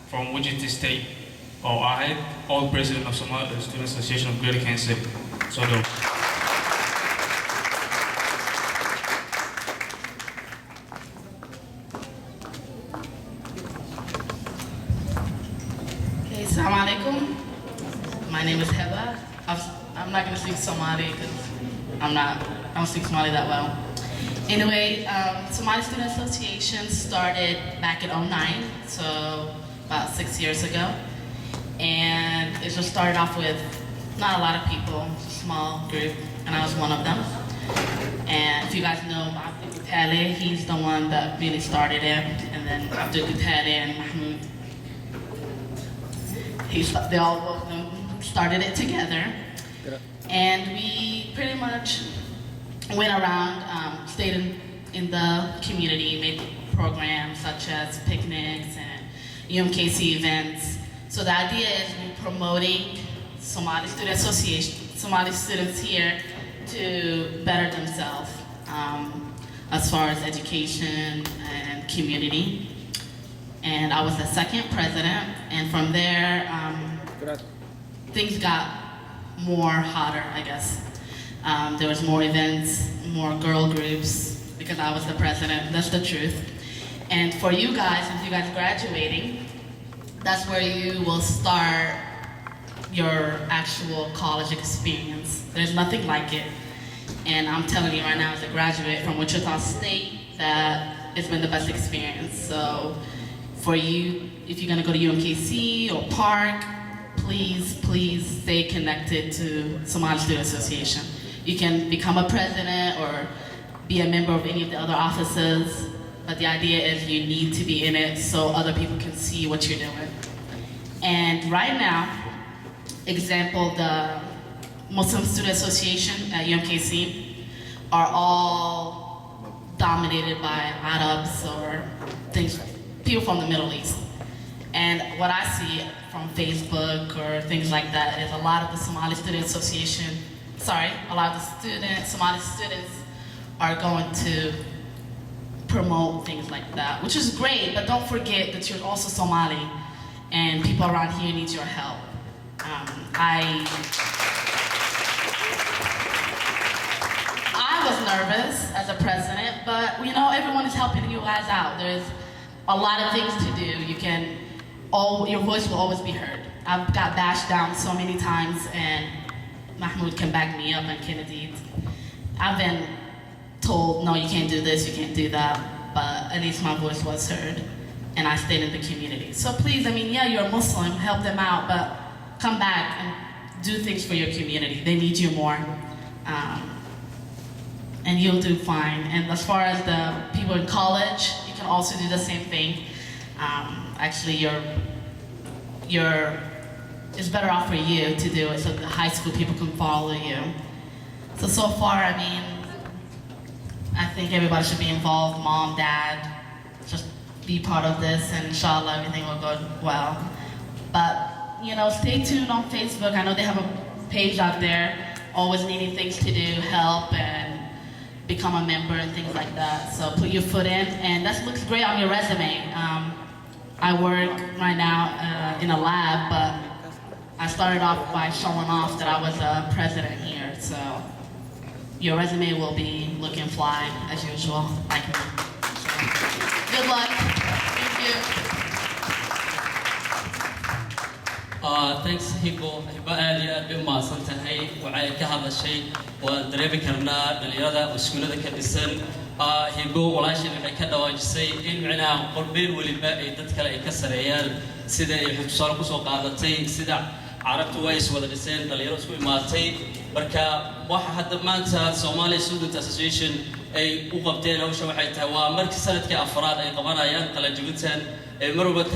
From Wichita State, or I all president of Somali Student Association of Greater Kansas City. So dope. Okay, Assalamu alaikum. My name is Heba. I'm not gonna speak Somali because I don't speak Somali that well. Anyway, Somali Student Association started back in '09, so about 6 years ago. And it just started off with not a lot of people, a small group, and I was one of them. And if you guys know Abdul Gutale, he's the one that really started it, and then Abdul Gutale and Mahmoud, they all both of them started it together. And we pretty much went around, stayed in the community, made programs such as picnics and UMKC events. So the idea is we're promoting Somali Student Association, Somali students here to better themselves as far as education and community. And I was the second president, and from there, things got more hotter, I guess. There was more events, more girl groups, because I was the president, that's the truth. And for you guys, since you guys are graduating, that's where you will start your actual college experience. There's nothing like it. And I'm telling you right now, as a graduate from Wichita State, that it's been the best experience. So for you, if you're gonna go to UMKC or Park, please stay connected to Somali Student Association. You can become a president or be a member of any of the other offices, but the idea is you need to be in it so other people can see what you're doing. And right now, example, the Muslim Student Association at UMKC are all dominated by Arabs or people from the Middle East. And what I see from Facebook or things like that is a lot of the Somali Student Association, a lot of the Somali students are going to promote things like that, which is great, but don't forget that you're also Somali and people around here need your help. I was nervous as a president, but you know, everyone is helping you guys out. There's a lot of things to do. Your voice will always be heard. I've got bashed down so many times, and Mahmoud can back me up, and Kennedy. I've been told, no, you can't do this, you can't do that, but at least my voice was heard, and I stayed in the community. So please, I mean, yeah, you're a Muslim, help them out, but come back and do things for your community. They need you more, and you'll do fine. And as far as the people in college, you can also do the same thing. Actually, it's better off for you to do it so the high school people can follow you. So far, I mean, I think everybody should be involved, mom, dad, just be part of this, and inshallah everything will go well. But, you know, stay tuned on Facebook. I know they have a page out there, always needing things to do, help, and become a member and things like that. So put your foot in, and that looks great on your resume. I work right now in a lab, but I started off by showing off that I was a president here. So your resume will be looking fly as usual, like me. So, good luck. Thank you. Thanks Hibo aad iyo aad bay u mahadsan tahay waxay ka hadashay waan dareemi karnaa dhalinyarada iskuulada ka dhisan Hibo walaashin waxay ka dhawaajisay in macnaha qorbeen waliba ay dad kale ay ka sareeyaan sida ay xusuusan ku soo qaadatay sida carabtu way is wada dhiseen dhalinyaro isku imaatay marka waxa hadda maanta Somali Student Association ay u qabteen hawsha waxay tahay waa markii sanadkii afraad ay qabanayaan qalajibintan marwada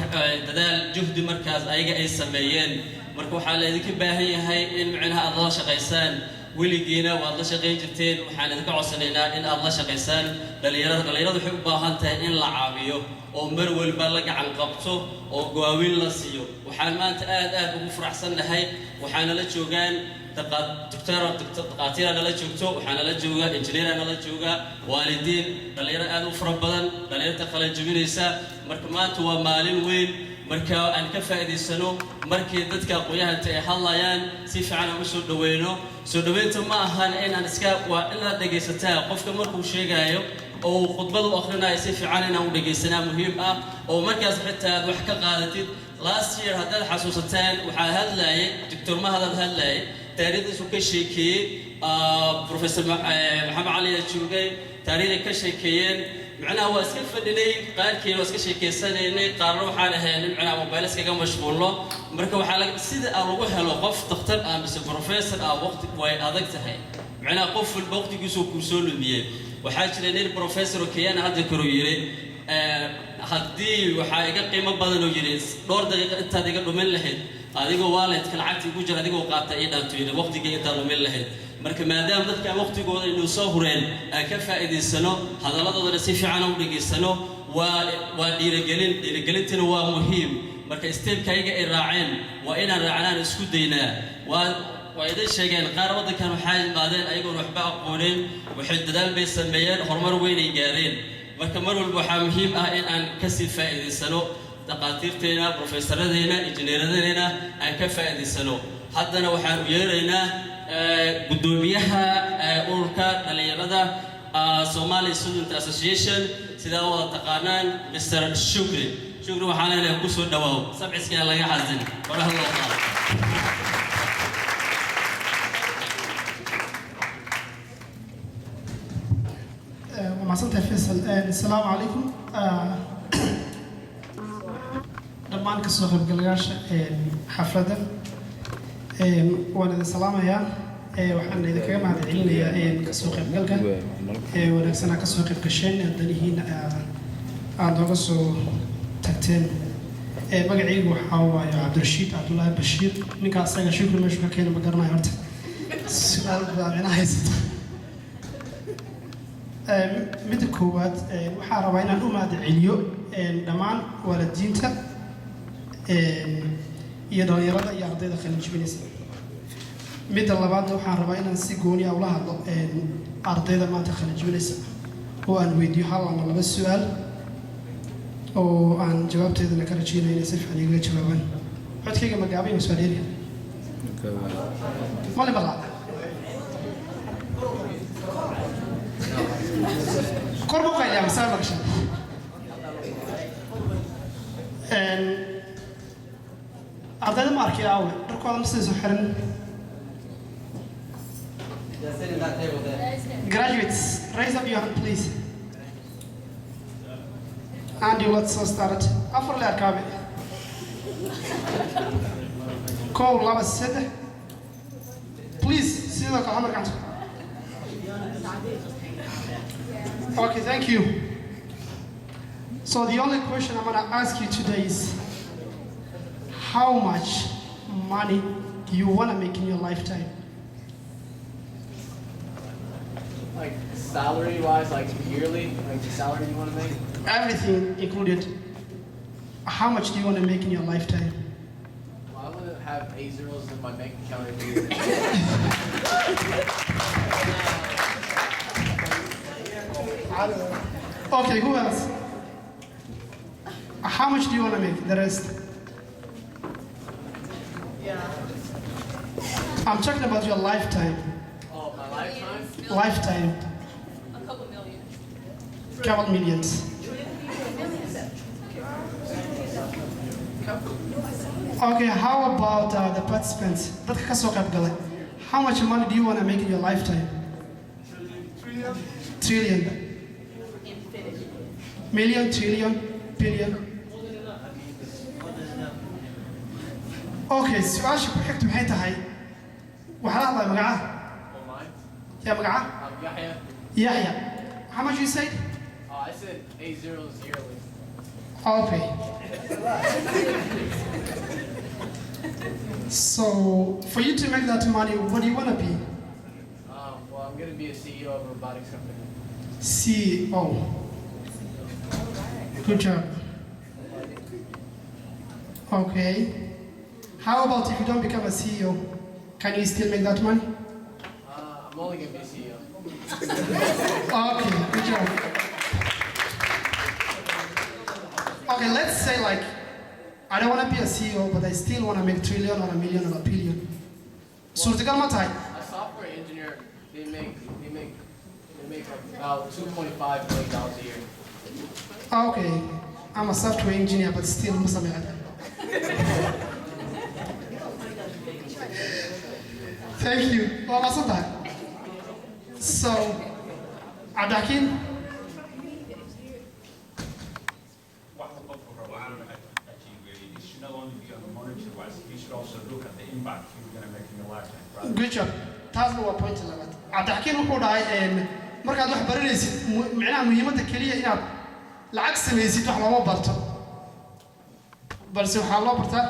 dadaal juhdi markaas ayaga ay sameeyeen marka waxa la idinka baahan yahay in macnaha aad la shaqeysaan weligiina waad la shaqayn jirteen waxaan idinka codsanaynaa in aad la shaqaysaan dhalinyaradu waxay u baahan tahay in la caawiyo oo mar walba la gacan qabto oo go'aamin la siiyo waxaan maanta aad ugu faraxsanahay waxaana la joogaan daqaatiir nala joogto waxaana la jooga injineer nala jooga waalidiin dhalinyaro aad u fara badan dhalinyarta kala jabinaysa marka maanta waa maalin weyn marka aan ka faa'iideysano markii dadka aqoonyahanta ay hadlayaan si fiican aan u soo dhaweyno soo dhaweynta ma ahan in aan iska waa in la dhagaysataa qofka markuu sheegayo oo khudbad u akhrinayo si fiican inaan u dhagaysanaa muhiim ah oo markaas xitaa aad wax ka qaadatid last year haddaad xasuusataan waxaa hadlayay doctor mahadad hadlayay taariikhdiisu ka sheekeeyey professor maxamed cali joogay taariikhda ka sheekeeyeen macnaha waa iska fadhinay qaarkeena waa iska sheekeysanaynay qaarna waxaan ahaynay macnaha mobile iskaga mashquulno marka waxaa sida aan lagu helo qof dhakhtar ah mise professor ah waqti way adag tahay macnaha qof walba waqtigiisu ku soo lumiyay waxaa jira nin professor oo Kenya hadda karo yiri haddii waxaa iga qiimo badan oo yiri dhowr daqiiqo intaad iga dhumin lahayd adigoo waalidka lacagtii ku jira adigoo qaatay ii dhaanto yiri waqtiga intaad dhumin lahayd marka maadaama dadka waqtigooda inuu soo hureen aan ka faa'iideysano hadalladoodana si fiican u dhageysano waa dhiirigelintina waa muhiim marka steepkayga ay raaceen waa inaan raacnaan isku daynaa waa idin sheegeen qaar waddankan waxay imaadeen ayagoon waxba aqoonin waxay dadaal bay sameeyeen horumar weyn ay gaareen marka mar walba waxaa muhiim ah in aan ka sii faa'iideysano daqaatiirteena professoradeena injineeradeena aan ka faa'iideysano haddana waxaan u yeeraynaa gudoomiyaha ururka dhalinyarada Somali Student Association sida wada taqaanaan Mr. Shukri waxaan leeyahay ku soo dhawaaw sabciska laga xasin waraha loo qaado ومعصمت فيصل السلام عليكم دمان كسوق بقلقاش حفلة وانا السلام يا وحنا إذا كمان هذا علينا كسوق بقلقا ونكسنا كسوق بكشين الدنيا هنا عند قصو تكتين مقعي وحاوا يا عبد الرشيد عبد الله بشير نكا ساقا شكرا ما شكرا كينا بقرنا يورت سؤال بابنا هايست midda koowaad waxaa rabaa inaan u mahadceliyo dhammaan waalidiinta iyo dhalinyarada iyo ardayda qalin jebinaysa midda labaadna waxaan rabaa inaan si gooni ah ula hadlo ardayda maanta qalin jebinaysa oo aan weydiiyo hal ama laba su'aal oo aan jawaabteedana ka rajeynayo inay si fiican igaga jawaabaan codkayga magaabay ma soo dheeri male balaa كوربو قايل يا مسافر شن أبدا ماركي أول ركوا على مسجد سحرن graduates raise up your hand please and you let's start أفر لي أركابي كول لابا سيد please سيدا كلامك عنك Okay, thank you. So the only question I'm going to ask you today is, how much money do you want to make in your lifetime? Like salary-wise, like yearly, like the salary you want to make? Everything included. How much do you want to make in your lifetime? Well, I want to have 8 zeros in my bank account every year. Okay, who else? How much do you want to make? The rest? Yeah. I'm talking about your lifetime. Oh, my lifetime? Lifetime. A couple million. Couple millions. Okay, how about the participants? How much money do you want to make in your lifetime? Trillion. Million, trillion, billion. Okay, سؤال كحكت محيط هاي. وحلا الله مقعة. Oh, mine? يا مقعة. Yahya. Yahya. How much you say? I said 8 zeros yearly. Okay. So, for you to make that money, what do you want to be? to be a CEO of a robotics company. CEO. Good job. Okay. How about if you don't become a CEO? Can you still make that money? I'm only going to be a CEO. Okay, good job. Okay, let's say like, I don't want to be a CEO, but I still want to make trillion or a million or a billion. Surtical matai. A software engineer, they make about $2.5 million a year. Okay, I'm a software engineer, but still Muslim. Thank you. What was that? So, Adakin. What the book for Rwanda achieve really, this should not only be on the monetary wise, you should also look at the impact you're going to make in your lifetime, right? Good job. taasna waa point labaad cabdixakiin wuxuu dhahay markaad wax baranaysid micnaha muhiimadda keliya inaad lacag samaysid wax looma barto balse waxaa loo bartaa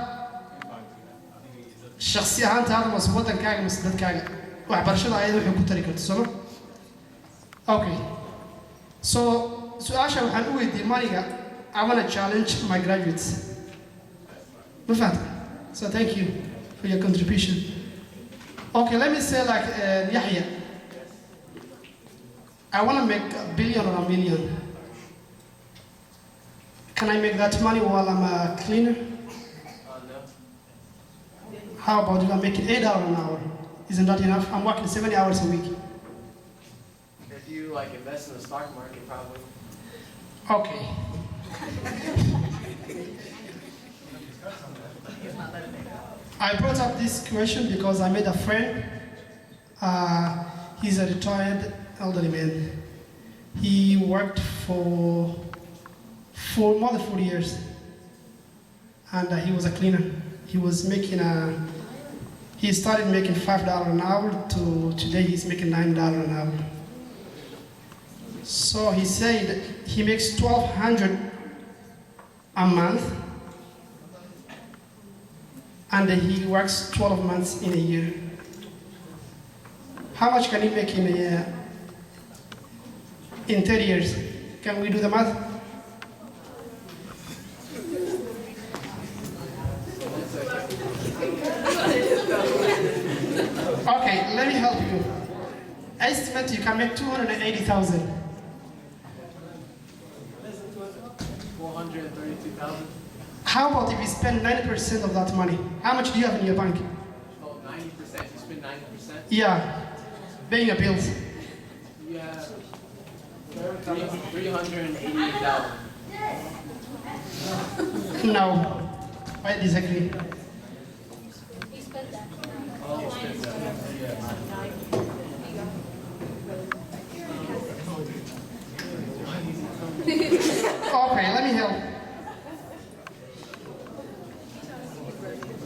shakhsi ahaantaada mase waddankaaga mase dadkaaga waxbarashada ayada waxay ku tari karto sooma okay so su-aasha waxaan u weydiiyey maniga I want to challenge my graduates ma fahamta so thank you for your contribution. Okay, let me say like Yahya. I want to make $1 billion or $1 million. Can I make that money while I'm a cleaner? No. How about if I'm making $8 an hour? Isn't that enough? I'm working 70 hours a week. If you like invest in the stock market, probably. Okay. I brought up this question because I made a friend. He's a retired elderly man. He worked for more than 40 years, and he was a cleaner. He was making he started making $5 an hour to today he's making $9 an hour. So he said he makes $1,200 a month, and he works 12 months in a year. How much can he make in a year? In 30 years? Can we do the math? Okay, let me help you. Estimate you can make 280,000. 432,000. How about if you spend 90% of that money? How much do you have in your bank? Oh, 90%. You spend 90%. Yeah, paying your bills. You have 388,000. No, I disagree. He spent that. Oh, you spend that. Okay, let me help.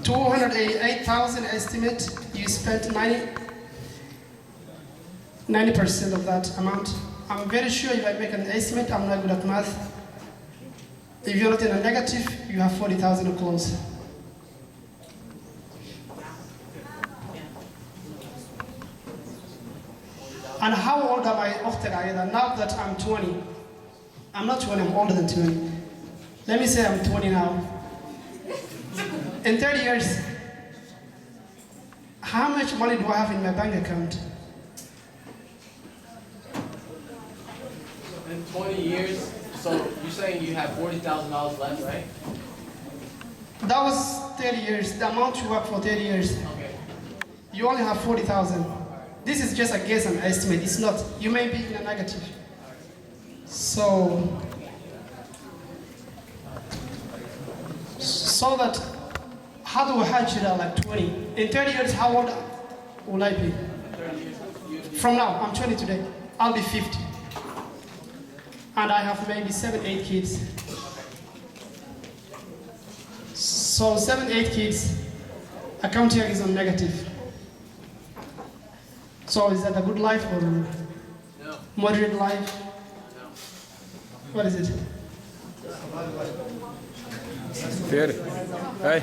288,000 estimate, you spent 90% of that amount. I'm very sure if I make an estimate, I'm not good at math. If you're not in a negative, you have 40,000 close. And how old am I now that I'm 20? I'm not 20, I'm older than 20. Let me say I'm 20 now. In 30 years, how much money do I have in my bank account? In 20 years, so you're saying you have $40,000 left, right? That was 30 years, the amount you work for 30 years. Okay. You only have 40,000. This is just a guess and estimate, it's not. You may be in a negative. So that, how do I hatch it out like 20? In 30 years, how old will I be? 30 years. From now, I'm 20 today, I'll be 50. And I have maybe 7, 8 kids. So 7, 8 kids, account here is on negative. So is that a good life or No. moderate life? No. What is it? Fair. Hey.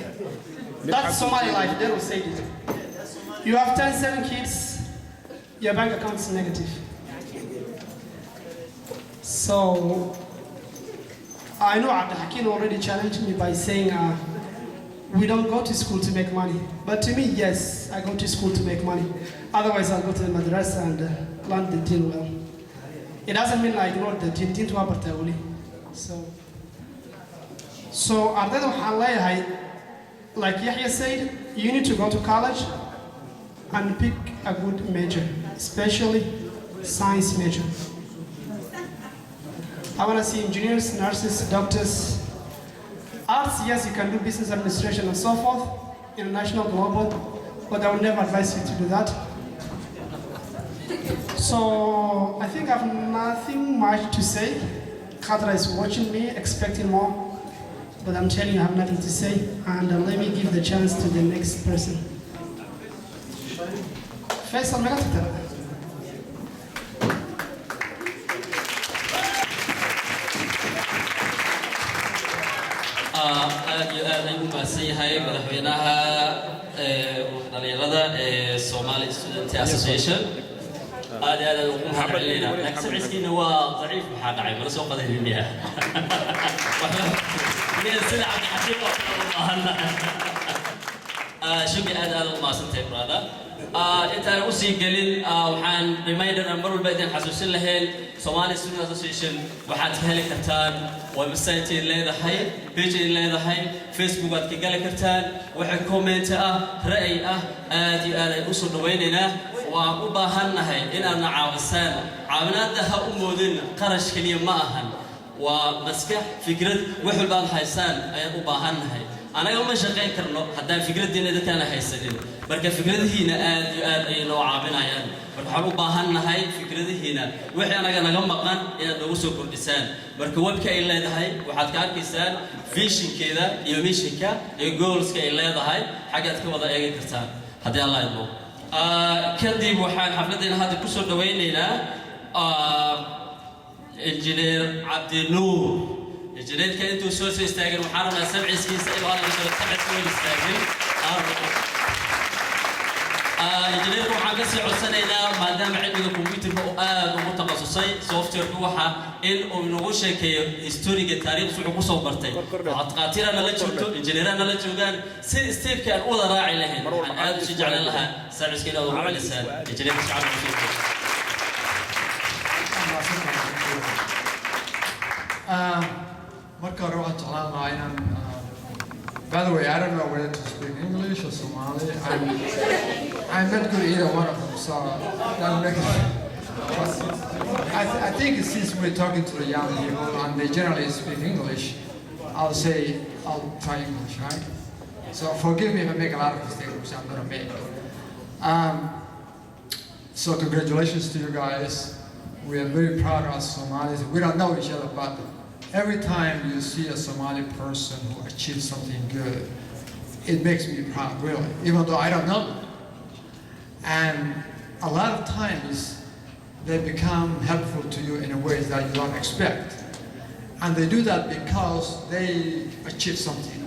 That's Somali life, they will say it. You have 10, 7 kids, your bank account is negative. So I know Abdul Hakim already challenged me by saying we don't go to school to make money. But to me, yes, I go to school to make money. Otherwise, I'll go to the madrasa and learn the deen well. It doesn't mean I ignore the deen to abartawli. So ardayda waxaan leeyahay, like Yahya said, you need to go to college and pick a good major, especially science major. I want to see engineers, nurses, doctors. Arts, yes, you can do business administration and so forth, international, global, but I would never advise you to do that. So I think I have nothing much to say. Khadra is watching me, expecting more, but I'm telling you I have nothing to say, and let me give the chance to the next person. Faisal, aad iyo aad ayuu mahadsan yahay madaxweynaha dhalinyarada ee Somali Student Association. aad iyo aad ayuu ugu mahadcelinaynaa. laakiin sicirkiina waa daciif maxaa dhacay mala soo qadaynaya. Meel sida Cabdi Xakiim oo kale u baahana. Shukri aad aad u mahadsantahay brother. intaan u sii gelin waxaan reminder mar walba idin xasuusin lahayn Somali Student Association waxaad ka heli kartaan website leedahay, page leedahay, Facebook aad ka gali kartaan, waxa comment ra'yi aad iyo aad ay u soo dhaweynaynaa. waan u baahannahay inaad na caawisaan. caawinaadda ha u moodin qarash kaliya ma ahan, waa maskax, fikrad, wax walba aad haysaan ayaan u baahannahay. anaga ma shaqayn karno haddaan fikradiina dadkaan haysanin. marka fikradihiina aad iyo aad ay noo caawinayaan. marka waxaan u baahannahay fikradihiina wixii anaga naga maqan inaad nagu soo kordhisaan. marka webka ay leedahay waxaad ka arkaysaan visionkeeda iyo missionka iyo goalska ay leedahay xaggaad ka wada eegi kartaan haddii Allah idmo. kadib waxaan xafladeena hadda ku soo dhaweynaynaa engineer Cabdi Nuur. injineerka intuu soo istaagay waxaan rabnaa samciskiisa inuu hadda soo istaagay. injineerku waxaan ka sii codsanaynaa maadaama cilmiga computerka uu aad ugu takhasusay softwareka waxa in uu nagu sheekeeyo historiga taariikhda wuxuu ku soo bartay. qaatira nala joogto, injineerana nala joogaan si stepka aan u wada raaci lahayn. waxaan aad u sii jeclaan lahaa samciska inaad ugu celisaan injineerka shacabka Soomaaliyeed. Marka hore waxaan jeclaan lahaa inaan by the way, I don't know whether to speak English or Somali. I'm not good at either one of them, so that makes I think since we're talking to the young people and they generally speak English, I'll try English, right? So forgive me if I make a lot of mistakes, which I'm gonna make. So congratulations to you guys. We are very proud of us Somalis. We don't know each other, but every time you see a Somali person who achieves something good, it makes me proud, really, even though I don't know them. And a lot of times, they become helpful to you in a ways that you don't expect. And they do that because they achieve something.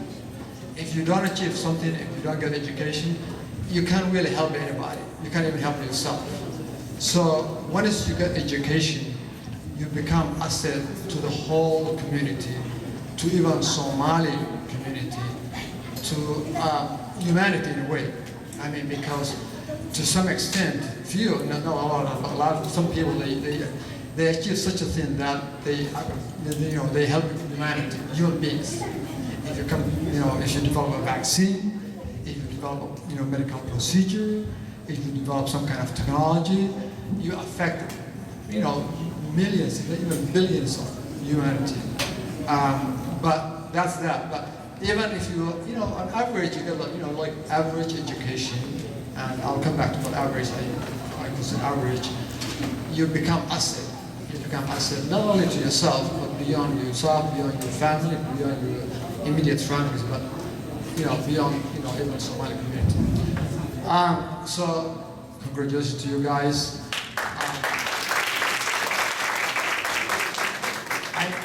If you don't achieve something, if you don't get education, you can't really help anybody. You can't even help yourself. So once you get education, you become asset to the whole community, to even Somali community, to humanity in a way. I mean, because to some extent, few, not a lot, some people they achieve such a thing that they help humanity, human beings. If you come, if you develop a vaccine, if you develop medical procedure, if you develop some kind of technology, you affect millions, even billions of humanity. But that's that. But even if on average, you get like average education, and I'll come back to what average I consider average. You become asset. You become asset not only to yourself, but beyond yourself, beyond your family, beyond your immediate surroundings, but beyond even the Somali community. So congratulations to you guys.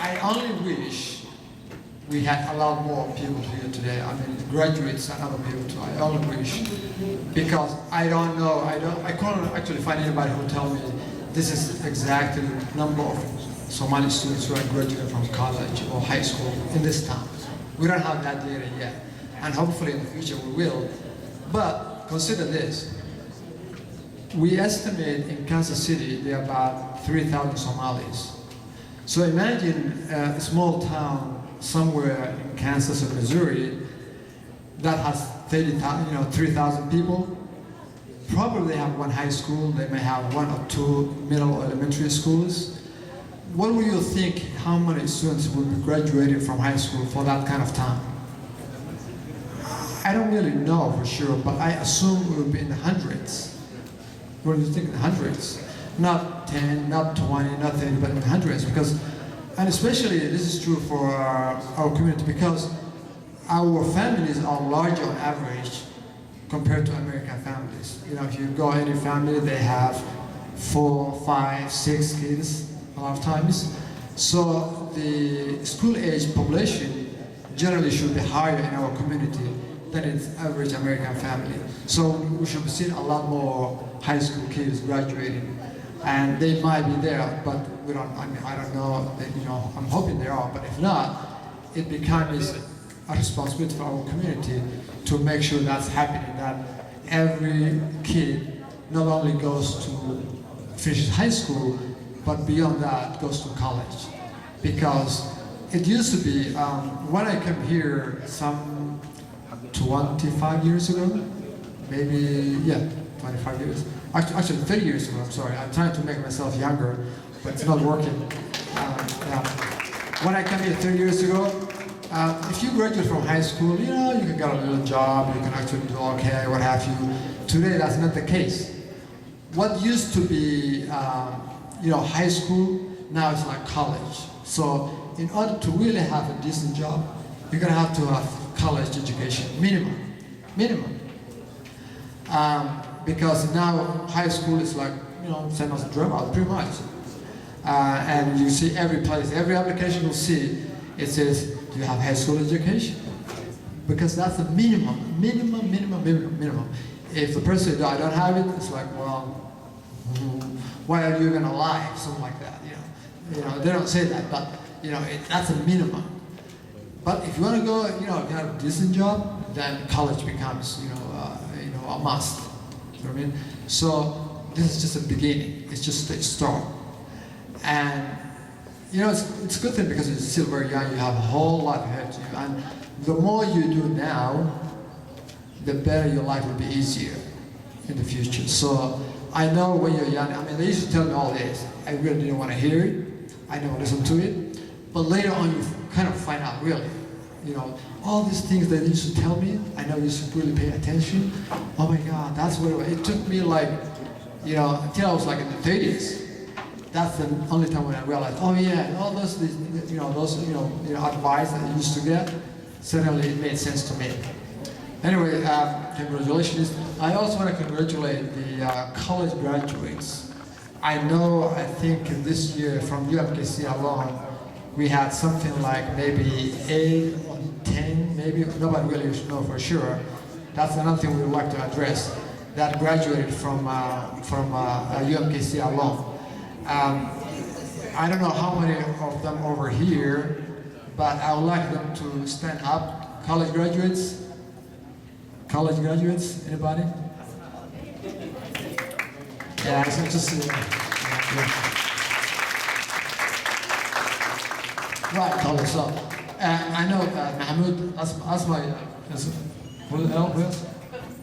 I only wish we had a lot more people here today. I mean, graduates and other people too. I only wish, because I don't know, I couldn't actually find anybody who will tell me this is exactly the number of Somali students who are graduating from college or high school in this town. We don't have that data yet, and hopefully in the future we will. But consider this. We estimate in Kansas City there are about 3,000 Somalis. So imagine a small town somewhere in Kansas or Missouri that has 3,000 people. Probably they have one high school, they may have 1 or 2 middle or elementary schools. What do you think, how many students will be graduating from high school for that kind of town? I don't really know for sure, but I assume it will be in the hundreds. What do you think, in the hundreds? Not 10, not 20, not 30, but in the hundreds, because, and especially this is true for our community, because our families are larger on average compared to American families. You know, if you go any family, they have 4, 5, 6 kids a lot of times. So the school-age population generally should be higher in our community than its average American family. So we should be seeing a lot more high school kids graduating, and they might be there, but we don't. I mean, I don't know. You know, I'm hoping they are, but if not, it becomes a responsibility for our community to make sure that's happening. That every kid not only goes to finish high school, but beyond that goes to college, because it used to be when I came here some 25 years ago, maybe 25 years. Actually 30 years ago. I'm sorry. I'm trying to make myself younger, but it's not working. When I came here 30 years ago, if you graduate from high school, you know, you can get a little job, you can actually do okay, what have you. Today, that's not the case. What used to be, high school, now it's like college. So in order to really have a decent job, you're gonna have to have college education, minimum. Because now high school is like, same as a dropout, pretty much. And you see every place, every application you'll see, it says, do you have high school education? Because that's the minimum. If the person says, I don't have it, it's like, well, why are you even alive? Something like that, They don't say that, but, that's a minimum. But if you want to go, get a decent job, then college becomes, a must. You know what I mean? So this is just a beginning. It's just a start. And it's a good thing because you're still very young. You have a whole lot ahead of you, and the more you do now, the better your life will be easier in the future. So I know when you're young. I mean, they used to tell me all this. I really didn't want to hear it. I never listened to it. But later on, you kind of find out really. All these things that they used to tell me, I know you should really pay attention. Oh my God, that's what it took me like, until I was like in the 30s. That's the only time when I realized, oh yeah, all those advice that I used to get, suddenly it made sense to me. Anyway, congratulations. I also want to congratulate the college graduates. I think this year from UMKC alone, we had something like maybe 8 or 10, maybe, nobody really knows for sure. That's another thing we would like to address, that graduated from UMKC alone. I don't know how many of them over here, but I would like them to stand up. College graduates? Anybody? Yeah, it's just right, college. So, I know Mahmoud, Asma, who else?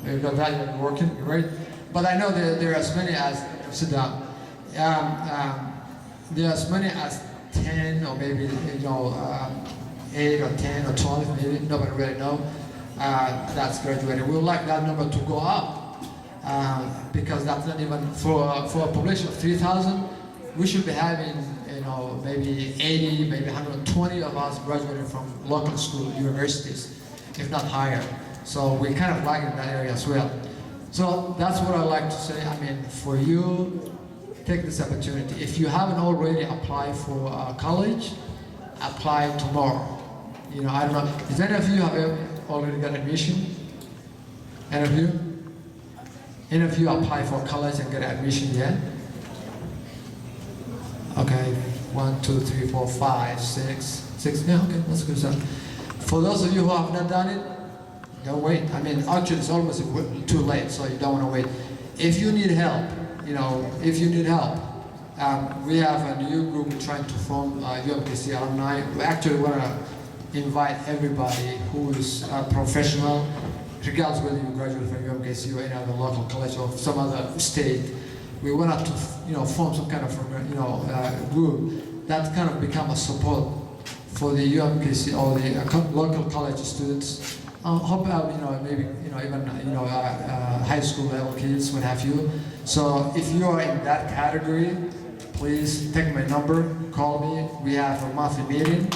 You got that, you're working, great. But I know that there are as many as, sit down. There are as many as 10 or maybe 8 or 10 or 12, maybe nobody really know. That's graduated. We would like that number to go up because that's not even for a population of 3,000. We should be having maybe 80, maybe 120 of us graduating from local school universities, if not higher. So we kind of like in that area as well. So that's what I like to say. I mean, for you, take this opportunity. If you haven't already applied for college, apply tomorrow. You know, I don't know. Is any of you have already got admission? Any of you? Any of you apply for college and get admission yet? Okay, 1, 2, 3, 4, 5, 6. Yeah, okay, that's good stuff. For those of you who have not done it, don't wait. I mean, actually, it's almost too late, so you don't want to wait. If you need help, you know, if you need help, we have a new group trying to form UMKC alumni. We actually want to invite everybody who is a professional, regardless whether you graduate from UMKC or any other local college or some other state. We wanted to, you know, form some kind of, you know, group that kind of become a support for the UMKC or the local college students. Hope, you know, maybe, you know, even, you know, high school level kids, what have you. So if you are in that category, please take my number, call me. We have a monthly meeting.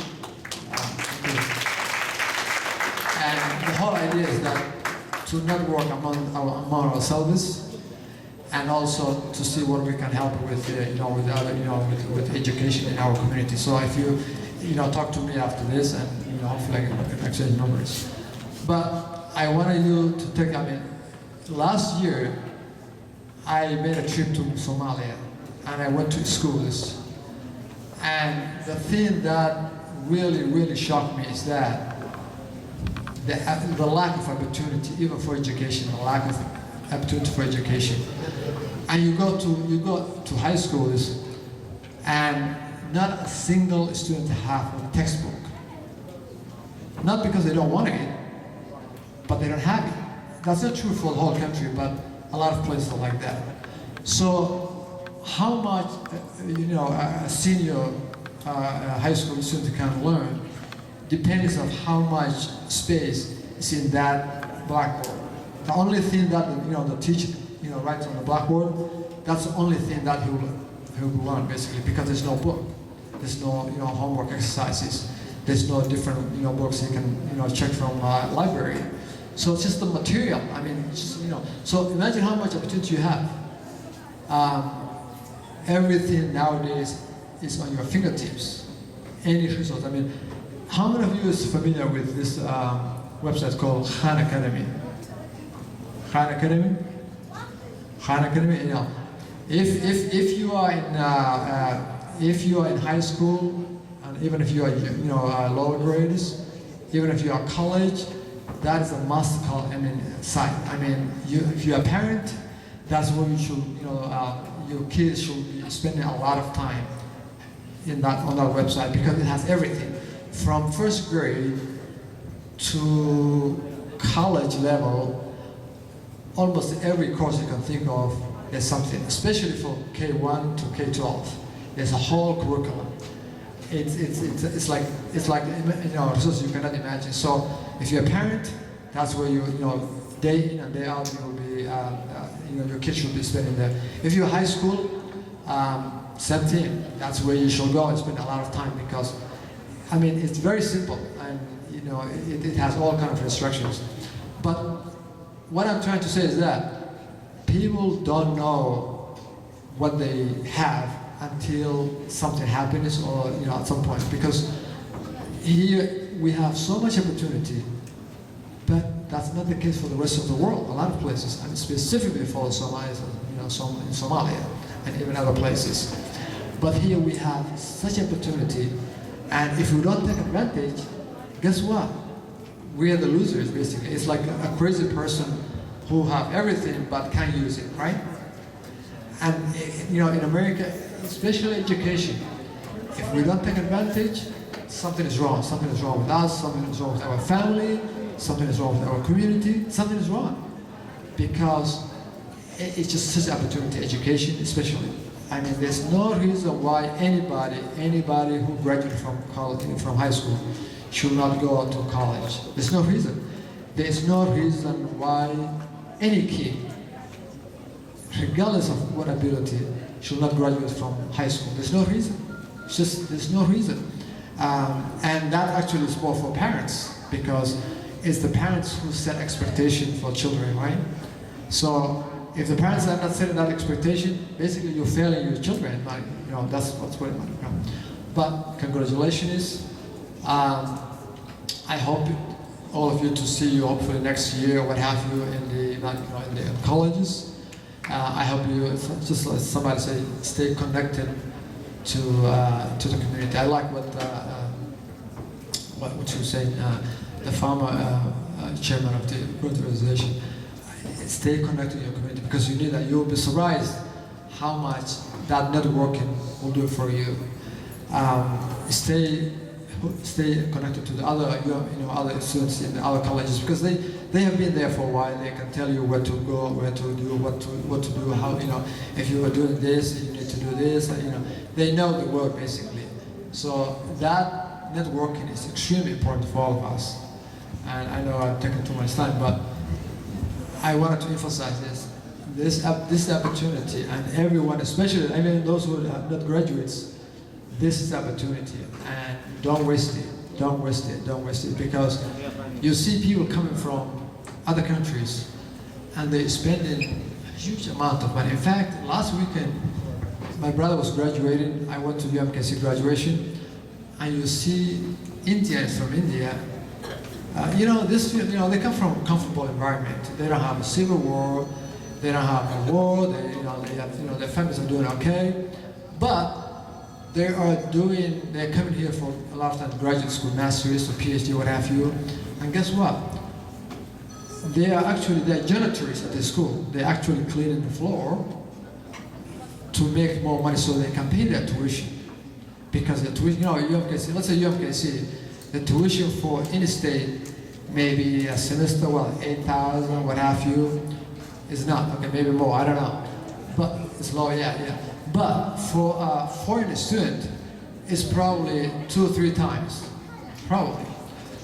And the whole idea is that to network among ourselves, and also to see what we can help with, you know, with other, you know, with education in our community. So if you, you know, talk to me after this, and you know, hopefully I can exchange numbers. But I wanted you to take. I mean, last year I made a trip to Somalia, and I went to schools. And the thing that really shocked me is that the lack of opportunity, even for education, the lack of opportunity for education. And you go to high schools, and not a single student have a textbook. Not because they don't want it, but they don't have it. That's not true for the whole country, but a lot of places are like that. So, how much, you know, a senior high school student can learn depends on how much space is in that blackboard. The only thing that, you know, the teacher, you know, writes on the blackboard, that's the only thing that he will learn, basically, because there's no book. There's no, you know, homework exercises. There's no different, you know, books he can, you know, check from library. So it's just the material. I mean, it's just, you know, so imagine how much opportunity you have. Everything nowadays is on your fingertips. Any resource. I mean, how many of you is familiar with this website called Khan Academy? Khan Academy? Khan Academy, you know, if you are in high school, and even if you are, you know, lower grades, even if you are college, that is a must call. I mean, site. I mean, if you are a parent, that's where you should, you know, your kids should be spending a lot of time on that website, because it has everything from first grade to college level. Almost every course you can think of, there's something, especially for K1 to K12. There's a whole curriculum. It's like, you know, resources you cannot imagine. So if you're a parent, that's where you know, day in and day out, you will be, you know, your kids should be spending there. If you're high school, same thing. That's where you should go and spend a lot of time, because, I mean, it's very simple, and you know, it has all kinds of instructions. But what I'm trying to say is that people don't know what they have until something happens, or, you know, at some point. Because here we have so much opportunity, but that's not the case for the rest of the world. A lot of places, and specifically for Somalia, you know, in Somalia and even other places. But here we have such opportunity, and if we don't take advantage, guess what? We are the losers, basically. It's like a crazy person who have everything but can't use it, right? And, you know, in America, especially education, if we don't take advantage, something is wrong. Something is wrong with us, something is wrong with our family, something is wrong with our community, something is wrong. Because it's just such an opportunity, education especially. I mean, there's no reason why anybody who graduated from college, from high school, should not go to college. There's no reason. There's no reason why any kid, regardless of what ability, should not graduate from high school. There's no reason. It's just, there's no reason. And that actually is more for parents, because it's the parents who set expectation for children, right? So if the parents are not setting that expectation, basically you're failing your children. Like, you know, that's what's going on. But congratulations. I hope all of you to see you hopefully next year, what have you, in the in the colleges. I hope you, just like somebody said, stay connected to the community. I like what you were saying, the former chairman of the Growth Organization. Stay connected to your community because you need that. You'll be surprised how much that networking will do for you. Stay connected to the other, other students in the other colleges because they have been there for a while. They can tell you where to go, where to do, what to do, how, if you are doing this, you need to do this, they know the work basically. So that networking is extremely important for all of us. And I know I've taken too much time, but I wanted to emphasize this opportunity, and everyone, especially those who are not graduates, this is opportunity, and don't waste it. Don't waste it. Don't waste it, because you see people coming from other countries, and they're spending a huge amount of money. In fact, last weekend, my brother was graduating. I went to UMKC graduation, and you see Indians from India. They come from a comfortable environment. They don't have a civil war. They don't have a war. Their families are doing okay, but they're coming here for a lot of times graduate school, master's or PhD, what have you. And guess what? They're janitors at the school. They're actually cleaning the floor to make more money so they can pay their tuition. Because the tuition, UMKC, let's say UMKC, the tuition for in-state, maybe a semester, 8,000, what have you, is not, okay, maybe more, I don't know. But it's low, yeah. But for a foreign student, it's probably 2 or 3 times, probably.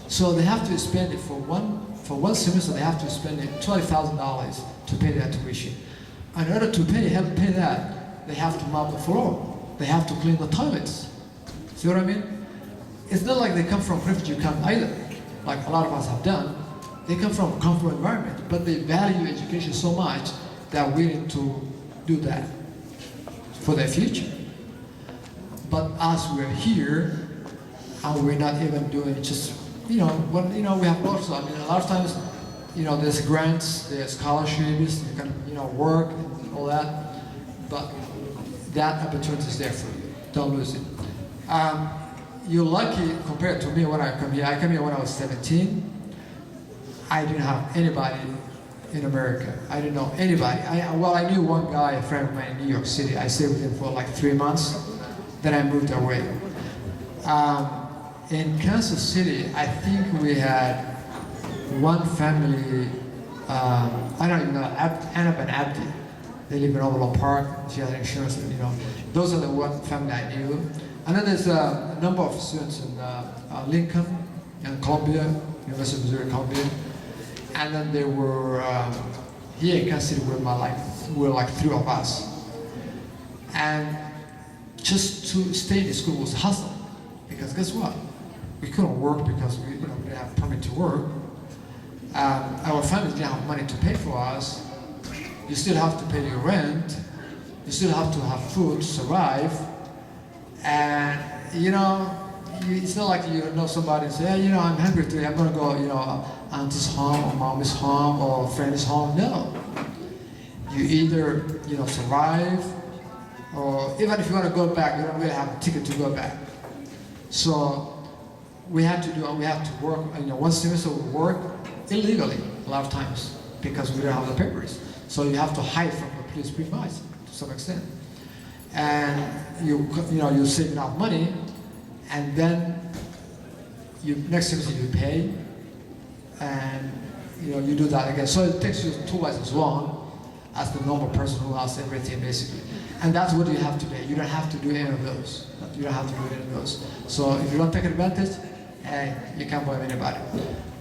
So they have to spend it for one semester. They have to spend $20,000 to pay their tuition. And in order to pay that, they have to mop the floor. They have to clean the toilets. See what I mean? It's not like they come from refugee camp either, like a lot of us have done. They come from a comfortable environment, but they value education so much that we're willing to do that for their future. But as we're here, and we're not even doing just, we have lots of, a lot of times, there's grants, there's scholarships, you can, work and all that, but that opportunity is there for you. Don't lose it. You're lucky compared to me when I come here. I came here when I was 17. I didn't have anybody in America. I didn't know anybody. I knew one guy, a friend of mine in New York City. I stayed with him for like 3 months. Then I moved away. In Kansas City, I think we had one family, I don't even know, Anna and Abdi. They live in Overland Park. She had insurance, Those are the one family I knew. And then there's a number of students in Lincoln and Columbia, University of Missouri, Columbia. And then there were, here in Kansas City, we were like 3 of us. And just to stay in the school was a hustle. Because guess what? We couldn't work because we didn't have permit to work. Our families didn't have money to pay for us. You still have to pay your rent. You still have to have food to survive. And, it's not like you know somebody and say, hey, I'm hungry today, I'm gonna go, auntie's home or mommy's home or friend's home. No. You either, survive, or even if you want to go back, you don't really have a ticket to go back. So we had to work, one semester we work illegally a lot of times because we don't have the papers. So you have to hide from the police pretty much to some extent. And you save enough money, and then next semester you pay, and you do that again. So it takes you twice as long as the normal person who has everything basically. And that's what you have to pay. You don't have to do any of those. You don't have to do any of those. So if you don't take advantage, you can't blame anybody.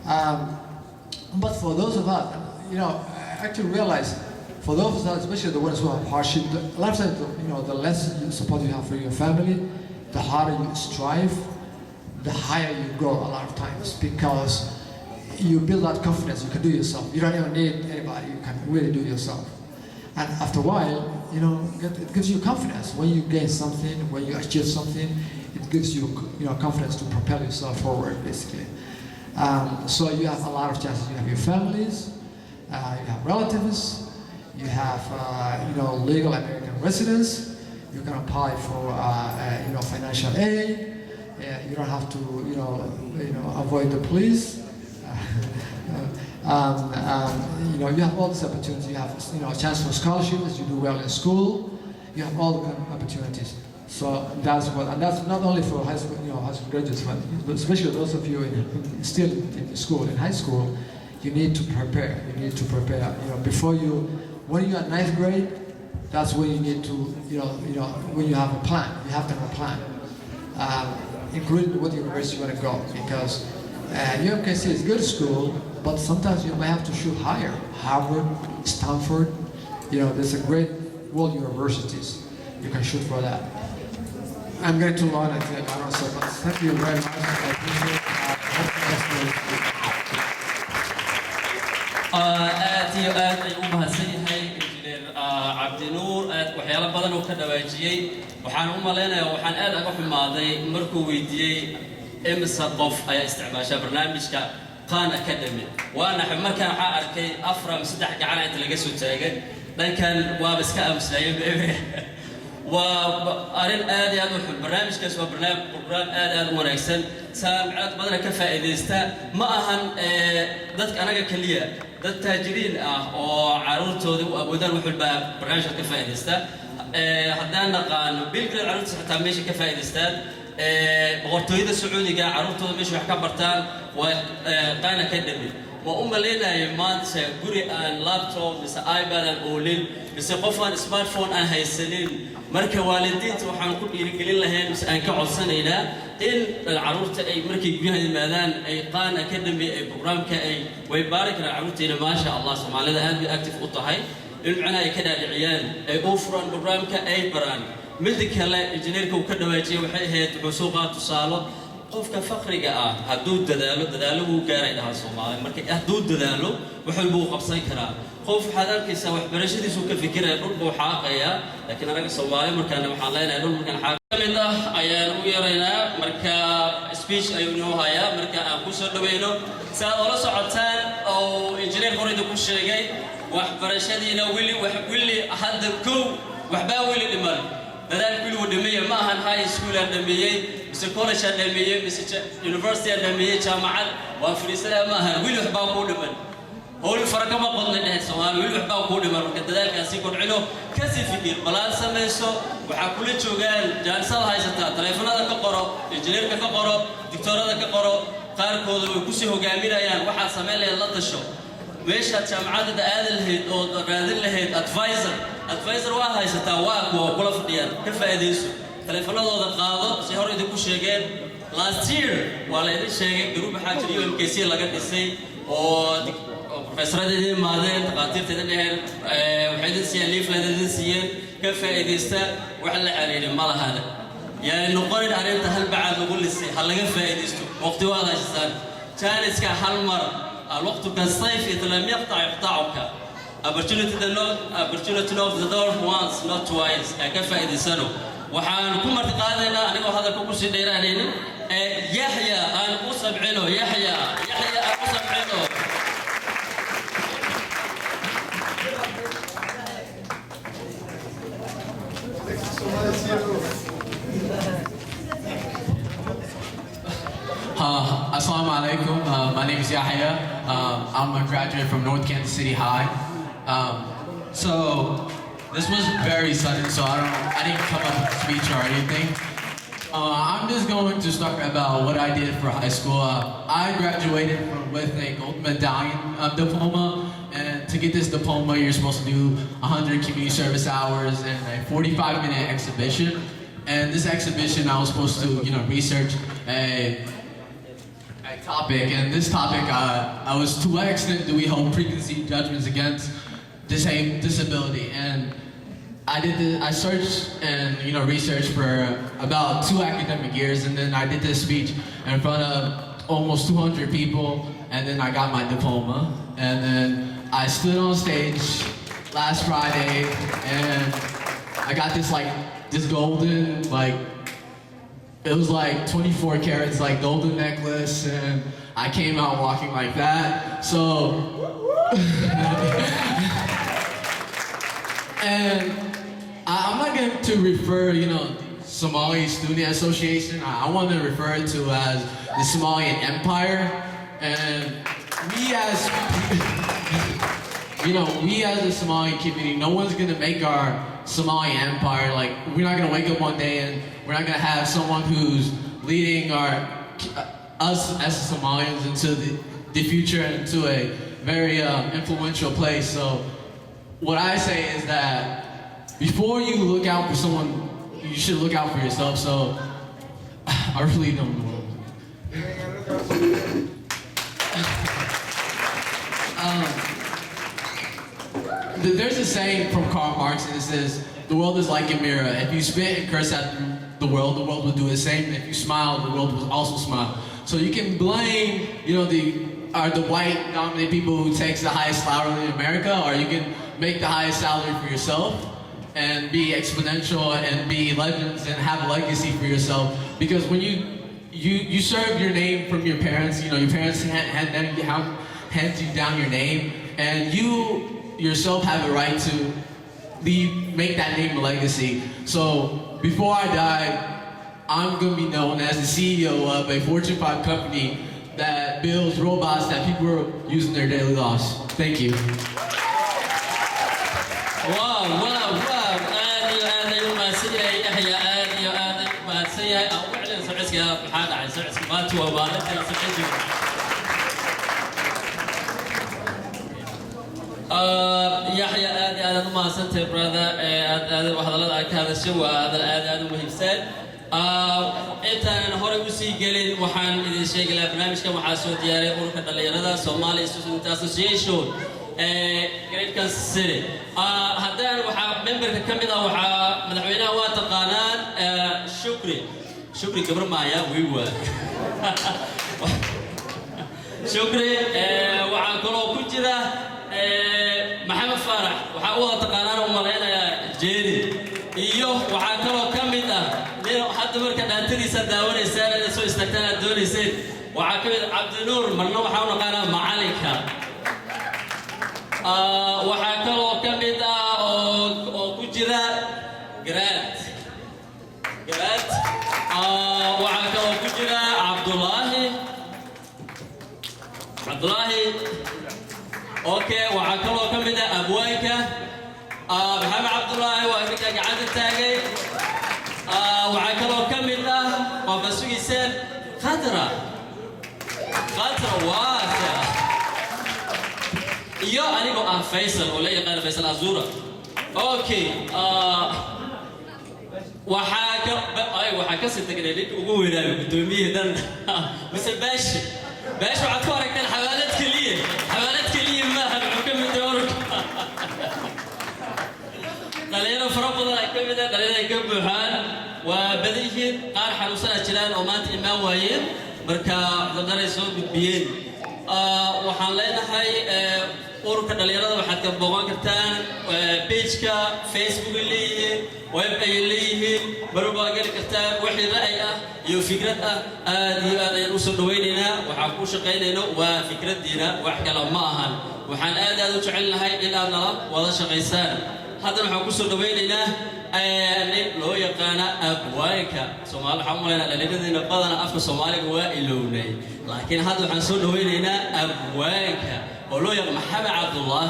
But for those of us, I actually realize, for those of us, especially the ones who have hardship, a lot of times, the less support you have for your family, the harder you strive, the higher you go a lot of times, because you build that confidence. You can do yourself. You don't even need anybody. You can really do yourself. And after a while, it gives you confidence. When you gain something, when you achieve something, it gives you, confidence to propel yourself forward, basically. So you have a lot of chances. You have your families, you have relatives, you have legal American residents. You can apply for financial aid. You don't have to avoid the police. You have all these opportunities. You have a chance for scholarship as you do well in school. You have all the opportunities. So that's not only for high school graduates, but especially those of you still in school, in high school. You need to prepare. You need to prepare. Before when you're at ninth grade, that's when you need to when you have a plan. You have to have a plan, including what university you want to go, because UMKC is a good school, but sometimes you may have to shoot higher. Harvard, Stanford, there's a great world universities. You can shoot for that. I'm going to learn at the honor circle. Thank you very much. I appreciate aad iyo aad ay u mahadsan yahay injineer cabdinuur waxyaalo badan oo ka dhawaajiyey waxaan u maleynayaa waxaan aad uga xumaaday markuu weydiiyey imisa qof ayaa isticmaasha barnaamijka Khan Academy waana markaan waxaa arkay afar ama saddex gacan inta laga soo taagay dhankan waa iska aamusayay وأرين آدي هذا البرنامج كسب برنامج آد wanaagsan سامعات بدنا كفائدة ما أهن ضد أنا كلية ضد تاجرين أو عروض وأبودان وحول برنامج كفائدة هدانا قانون بالكل عروض حتى ماشي كفائدة بغرتويد السعودي جا عروض ماشي حكبرتان وقانا كدمي وأم لنا يمان سيقولي أن لابتوب بس آيباد الأولين بس قفان سمارت فون أن هيسلين مركا والدين وحن كل يرجلين لهن بس أن كعص سنة إن العروض أي مركا يجيها المادان أي قانا كدمي أي برنامج أي ويبارك العروض هنا ما شاء الله سبحانه الله هذا أكتف قطعي المعنى كذا العيال أي أوفران برنامج أي بران ملك هلا إنجنيرك وكذا ويجي وحيه بسوقات وصالة قف كفقري هدود دلالو وقارئ لها الصومالي مركي هدود دلالو وحلبو قبصي كرا قف حذر كيسا وحبرشدي سوك فكرة يقول حاقيا لكن أنا الصومالي مركان محلين يقول مركان حاقيا من ده أيان ويرينا مركا سبيش أيونو هيا مركا أكوسر دوينو سأقول صعدتان أو إنجنير قريد كوش شيء وحبرشدي نويلي وحبولي أحد كو وحباولي الإمام بدل كل ودمية ما هن هاي سكول الدمية بس كولج الدمية بس يونيفرسيتي الدمية جامعة وفريسلا ما هن ويلو حباو كل من هو الفرق ما قلنا ده سؤال ويلو حباو كل من وكذلك أسيكون علو كسي فكير بلاد سميسو وحكولي شغال جالسة هاي ستا تلفون هذا كقرو إنجنير كقرو دكتور هذا كقرو قار كود وكسي هو جاميرا يعني واحد سماه الله تشو ويش هالجامعات ده هذا الهيد أو هذا الهيد advisor waa haysataa waa kuwa kula fadhiyaan ka faa'iideyso telefoonadooda qaado si hore idinku sheegeen last year waa la idin sheegay group waxa jira UMKC laga dhisay oo professoradii maadeen taqaatiirteeda dheheen waxay idin siiyeen leaflet idin siiyeen ka faa'iideysta wax la xiriirin ma laha yani noqon arinta hal baad lagu lisay hal laga faa'iideysto waqti waa haysan jaaniska hal mar الوقت كالصيف إذا لم يقطعك opportunity to knock the door once not twice كيف إذا سنو وحنكون مرتقالنا أنا وهذا كل شيء ديرانين يحيى أنا أصب عنه يحيى أصب عنه Assalamu alaikum. My name is Yahya. I'm a graduate from North Kansas City High. So this was very sudden, so I didn't come up with a speech or anything. I'm just going to start about what I did for high school. I graduated with a gold medallion diploma, and to get this diploma, you're supposed to do 100 community service hours and a 45-minute exhibition. And this exhibition, I was supposed to, research a topic, and this topic I was to what extent do we hold preconceived judgments against disability, and I searched and researched for about 2 academic years, and then I did this speech in front of almost 200 people, and then I got my diploma, and then I stood on stage last Friday, and I got this golden it was like 24 carats, like golden necklace, and I came out walking like that. So, and I'm not going to refer, you know, Somali Student Association. I want to refer it to as the Somalian Empire. And we as, you know, we as the Somali community, no one's going to make our Somali empire. Like, we're not going to wake up one day and we're not going to have someone who's leading us as Somalians into the future, into a very influential place. So what I say is that before you look out for someone, you should look out for yourself. So I really don't know. There's a saying from Karl Marx, and it says, the world is like a mirror. If you spit and curse at the world will do the same. And if you smile, the world will also smile. So you can blame, you know, the white dominant people who takes the highest salary in America, or you can make the highest salary for yourself and be exponential and be legends and have a legacy for yourself. Because when you serve your name from your parents, you know, your parents hand you down your name, and you yourself have a right to make that name a legacy. So before I die, I'm gonna be known as the CEO of a Fortune 5 company that builds robots that people are using in their daily lives. Thank you. واو واو واو آدي يوم ما سيء يحيى آدي ما سيء أو فعلا سعسك يا حال عن سعسك ما توا بالك أنا سعسك يحيى آدي أنا ما سنت brother آدي واحد الله ذاك هذا الشو هذا مهم سد أنت أنا هوري وسي قليل وحن إذا شيء قلنا برنامج كم حاسود دياري أقول كذا اللي ينادى Somali Student Association Great Kansas City. هذا وح member كميدا وح مدحوينا واتقانان شكري قبل ما يا ويوا شكري وعكلو كجرا محمد فرح وحقوها تقانان ومالينا يا جيري iyo waxa kale kamid hadda marka dhaantadiisa daawanaysan ee soo istaagtaan doonaysay waxa kamid Cabdinuur marna waxa uu naqaanaa macalinka waxa kale kamid oo ku jira Grant waxa kale ku jira Abdullahi okay waxa kale kamid abwayka محمد عبد الله وأنك قاعد تاجي وعكروا كم الله وفسوي سن خضرة واسع يا أنا بقى فيصل ولا يقال فيصل أزورة أوكي وحاك ستقليد وقوي ذا بدوميه دن بس باش وعكورك الحوالات كلية ما هالحكم دورك دليل فربنا كمدا دليل كبحان وبديهن قال حلوسنا جيران oo maanta imaan waayeen marka dadare soo gudbiyeen waxaan leenahay ururka dhalinyarada waxaad ka booqan kartaan page-ka Facebook leeyahay web ay leeyihiin barba gali kartaan wixii ra'ay ah iyo fikrad ah aad iyo aad ayaan u soo dhaweynaynaa waxaan ku shaqeynayno waa fikradiina wax kale ma ahan waxaan aad u jecelnahay in aad nala wada shaqeysaan هذا نحن كسر دويننا لو يقانا أبواك سومال حملنا للذين بدنا أفك سومالي وإلوني لكن هذا نحن كسر دويننا أبواك ولو يق محمد عبد الله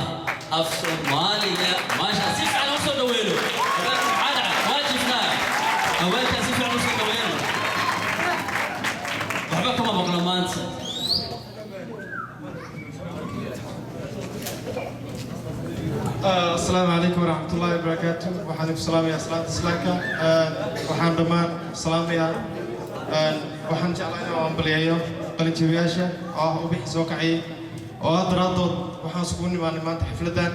أف سومالي ما شاف على كسر دوينه هذا ما شفنا أبواك كسر على كسر دوينه بحبكم مقلمات السلام عليكم ورحمة الله وبركاته. وحالك السلام يا صلاة السلاكة. وحان دمان السلام يا وحان جعلنا وانبليايو قلن جوياشا وبيح سوكعي وادرادود وحان سكوني معلمان حفلتان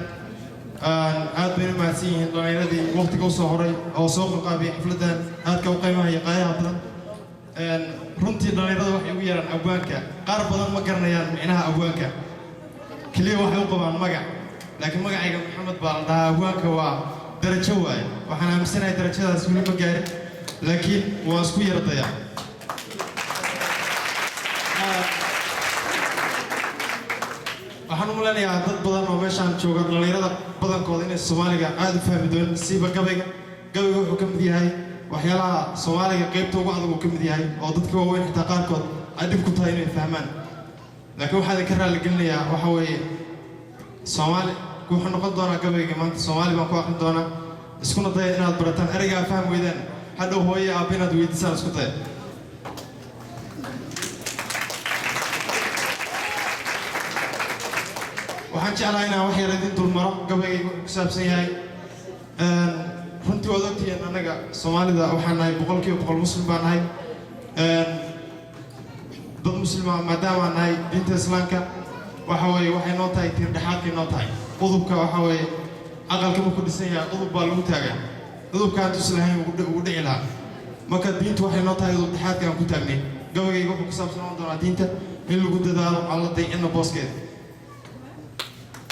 عاد بين ماسيين دليردي وقت قوسو هوري او سوق القابي حفلتان عاد كو قيمه هي قايا بدن runtii dhalinyarada waxay ugu yeeraan abwaanka qaar badan ma garanayaan macnaha abwaanka kaliya waxay u qabaan magac laakiin magacayga Maxamed baa la dhahaa abwaanka waa darajo waay waxaan aaminsanahay darajadaas weli ma gaarin laakiin waan isku yardayaa waxaan u maleynayaa dad badan oo meeshaan jooga dhalinyarada badankooda inay Soomaaliga aad u fahmi doonaan siiba gabayga wuxuu ka mid yahay waxyaalaha Soomaaliga qaybta ugu adag uu ka mid yahay oo dadka waaweyn xitaa qaarkood ay dhib ku tahay inay fahmaan laakiin waxaan ka raali gelinayaa waxa weeye Soomaali wuxuu noqon doonaa gabayga maanta Soomaali baan ku aqrin doonaa iskuna daya inaad barataan ereyga faham weydaan hadhow hooyo aab inaad weydiisaan isku daya waxaan jeclahay inaan wax yar idin dulmaro gabayga ku saabsan yahay runtii waad ogtihiin annaga Soomaalida waxaan nahay boqolkiiba boqol muslim baan nahay dad muslima maadaama nahay diinta islaamka waxa weeye waxay noo tahay tir dhexaadkii noo tahay qodobka waxa weeye aqalka ma ku dhisan yahay qodob baa lagu taagaa qodobkaan tuslahayn ugu dhici lahaa marka diintu waxay noo tahay qodob dhexaadka aan ku taagnay gabayga wuxuu ku saabsanaan doonaa diinta in lagu dadaalo alla daycina booskeeda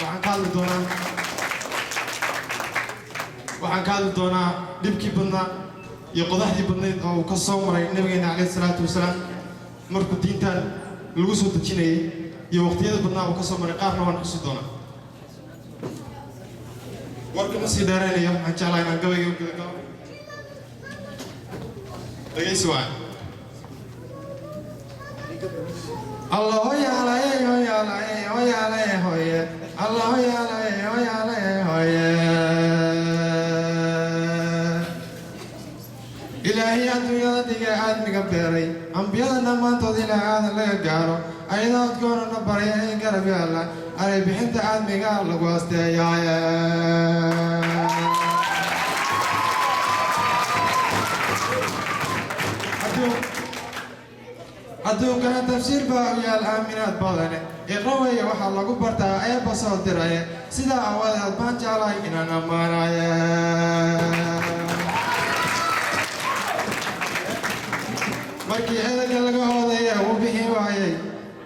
waxaan ka hadli doonaa dhibkii badnaa iyo qodaxdii badnayd oo uu ka soo maray nabigeena calayhi salaatu wasalaam markuu diintan lagu soo dejinayay iyo waqtiyada badnaa uu ka soo maray qaarna waan xusi doonaa warka ma sii dheeraynayo waxaan jeclahay inaan gabayga u gada galo dhegaysi waay Allah hoyaalay hoyaalay hoyaalay hoye Allah hoyaalay hoyaalay hoye Ilaahay adduunyada dhigay aadmiga beeray ambiyada dhammaantood ilaa aadan laga gaaro ayadood goorana barya in garab yaalla aray bixinta aadmiga lagu asteeyaaye adduunkana tafsiir baa u yaal aaminaad badane iqrawaya waxaa lagu bartaa eebba soo diraye sidaa awoodeed baan jeclahay inaan ammaanaye markii edaga laga oodaya uu bixi waayey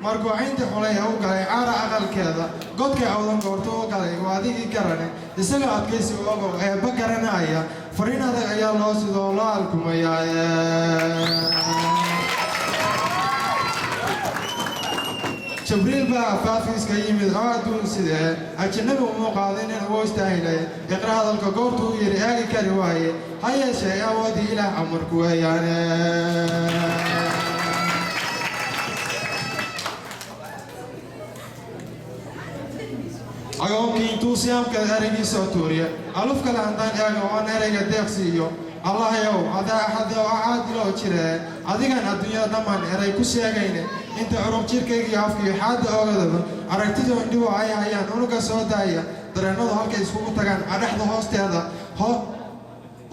markuu caynta xulay u galay caara aqalkeeda godka awdan goortu u galay waa adigii garane isaga adkaysi ogow eebba garanaya fariin adag ayaa loo sidoo loo alkumayaaye jibriil baa faafiiska yimid oo adduun sidee ajanabi umuu qaadin in uu istaahilay iqra hadalka goortuu yidhi eegi kari waaye ha yeeshee awoodii ilaah amarku weeyaane agoonkii intuu siyaamka ereygiisa oo tuuriya aluf kale haddaan eego oon ereyga deeqsiiyo allahayow adaa axad oo caadiloo jire adigan adduunyada dhammaan eray ku sheegayne inta curub jirkaygiiyo afkiiyo xaadda oogadaba aragtidu indhibo ay hayaan unuga soo daaya dareennadu halkay iskugu tagaan adhaxda hoosteeda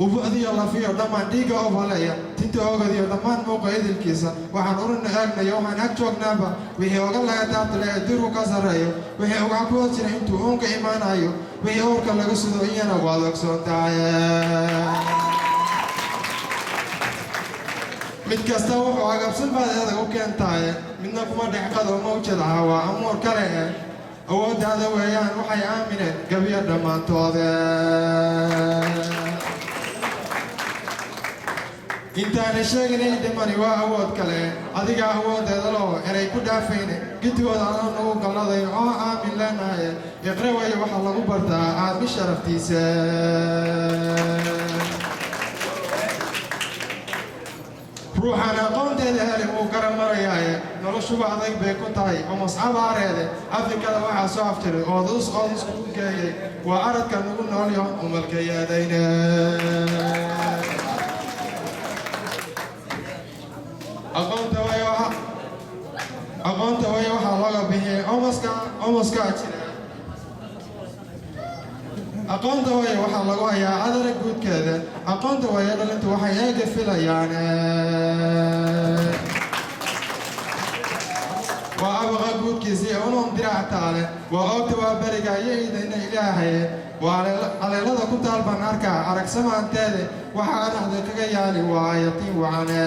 ubucdiyo lafiyo dhammaan dhiigga oo haleeya tinta oogadiyo dhammaan muuqa idilkiisa waxaan urina eegnayo waxaan ag joognaaba wixii oga laga taabtale ee dirku ka sarreeyo wixii ugax ku hoos jira intuu uunka imaanayo wixii uurka laga sido iyana waad ogsoon tahay mid kasta wuxuu agabsan baad adag u keentaaye midna kuma dhexqado mawjadaha waa amuur kale eh awooddaada weeyaan waxay aamineen gabiya dhammaantoode intaana sheeginay dhimani waa awood kale adiga awooddeeda loo eray ku dhaafayne gidigooda adoo nagu galladay oo aamin leenahaye iqra weeye waxaa lagu bartaa aadmi sharaftiisa ruuxaan aqoonteeda heli wuu garan marayaaye noloshuba adag bay ku tahay oo mascabaareede afrikada waxaa soo afjiray oodus kugu geeyey waa aradka nagu noolyo umalka yeedayne aqoonta way waxaa looga bixiyey omoska jira aqoonta way waxaa lagu hayaa cadara guudkeeda aqoonta way dhalintu waxay eega filayaane waa abaqa guudkiisii unun dirac taale waa oogta waa beriga iyo idayna ilaahaye waa caleelada ku taal baan arkaa arag samaanteede waxaa anaxda kaga yaali waa yaqiin wacane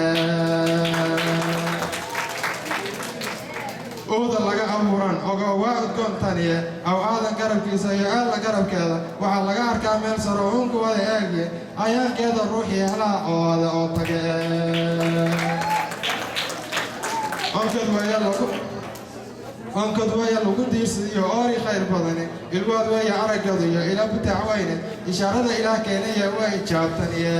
uuda laga abuuran ogo waa udgoontaniye aw aadan garabkiisa iyo eella garabkeeda waxaa laga arkaa meel saro uunku wada eegye ayaankeeda ruuxii helaa ooda oo tage onkod weeya lagu diirsadiyo oori khayr badani ilwaad weeya araggadu iyo ila butaac weyne ishaarada ilaah keenaya waa ijaabtaniye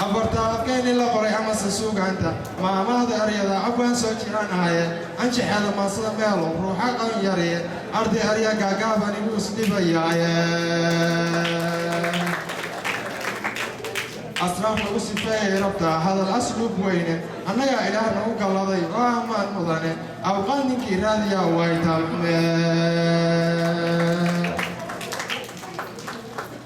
afarta afkeeni la qoray amase suugaanta maamahda eryada abwaan soo jiraan ahaye anjixeeda maasada meelo ruuxa qan yariye arday arya gaagaaban igu isdhibayaaye asraaf lagu sifeeyay rabtaa hadal asluub weyne annagaa ilaah nagu galladay oo ammaan mudane awqaan ninkii raadiyaa way taalxume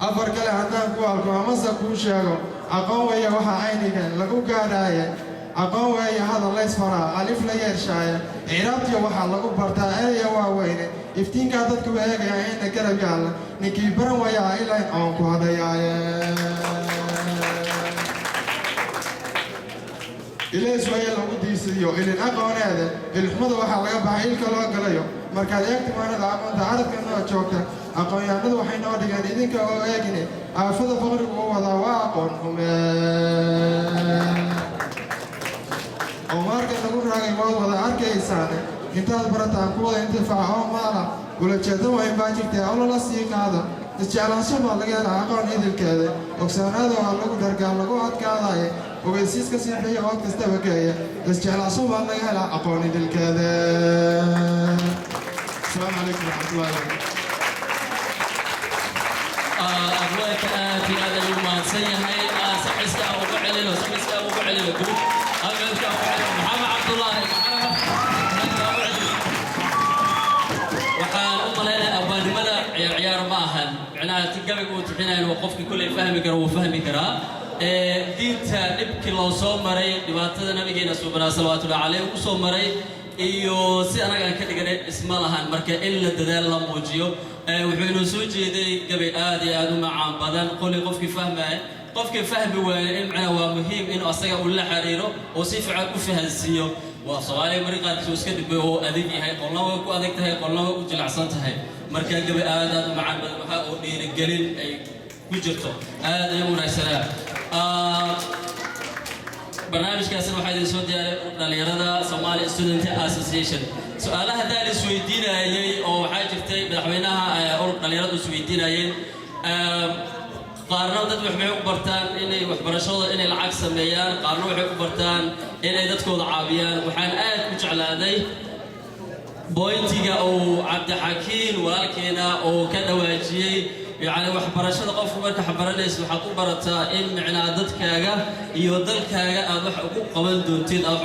afar kale haddaan ku alko amase kuu sheego aqoon weeye waxaa ayniga lagu gaadhaaye aqoon weeye hadal laysfaraa alif la yeershaaye icraabtiyo waxaa lagu bartaa eraya waaweyne iftiinkaa dadku eegaya ina garab yaalla ninkii baran wayaa ilayn oon ku hadhayaaye ilays weeye lagu diisadiyo ilin aqooneeda ilxumada waxaa laga baxay ilka loo galayo markaad eegti maanada aqoonta caradka noo joogta aqoon-yahanadu waxay noo dhigeen idinka oo eegine aafada faqrigu u wadaa waa aqoon xume oo maarka lagu raagay waad wada arkaysaane intaad barataan kuwada intifaac oo maala ulajeeda wayn baa jirtee olola sii qaada isjeclaansho baa laga helaa aqoon idilkeeda ogsaanaada waa lagu dhargaa lagu adkaadaye ogeysiiska siibiya ood kastaba geeya isjeclaansho baa laga helaa aqoon idilkeeda asalaamu calaykum waraxmatullahi أبوك في هذا المناسبة هي سحسة أبو علي وسحسة أبو علي وجروب أبوك أبو علي محمد عبد الله وحال لنا أبو الملا عيار ماهن عنا تجمع وتحنا الوقف كل فهم كرا وفهم كرا دينتا نبكي الله صومري دبعتنا نبينا سبحانه صلوات الله عليه وصومري iyo si anaga ka dhiganay isma lahan marka in la dadaal la muujiyo wuxuu inoo soo jeeday gabay aad iyo aad u macaan badan qofkii fahmi waaya in macna waa muhiim in asaga uu la xariiro oo si fiican u fahansiiyo waa Soomaaliya mariqaadkiisu iska dibay oo adeeg yahay qolna way ku adeeg tahay qolna way u jilicsan tahay marka gabay aad u macaan badan waxa uu dhiirigelin ay ku jirto aad ay wanaagsanaa barnaamijkaasina waxaa idin soo diyaaray dhalinyarada Somali Student Association su'aalaha daan is weydiinayay oo waxaa jirtay madaxweynaha dhalinyaradu is weydiinayeen qaarna dad waxay u bartaan inay waxbarashada inay lacag sameeyaan qaarna waxay u bartaan inay dadkooda caawiyaan waxaan aad u jeclaaday bointiga oo Cabdixakiin walaalkeena oo ka dhawaajiyay يعني waxbarashada qofku marka xabaranayso waxa ku barataa in macna dadkaaga iyo dalkaaga aad wax ugu qaban doontid aad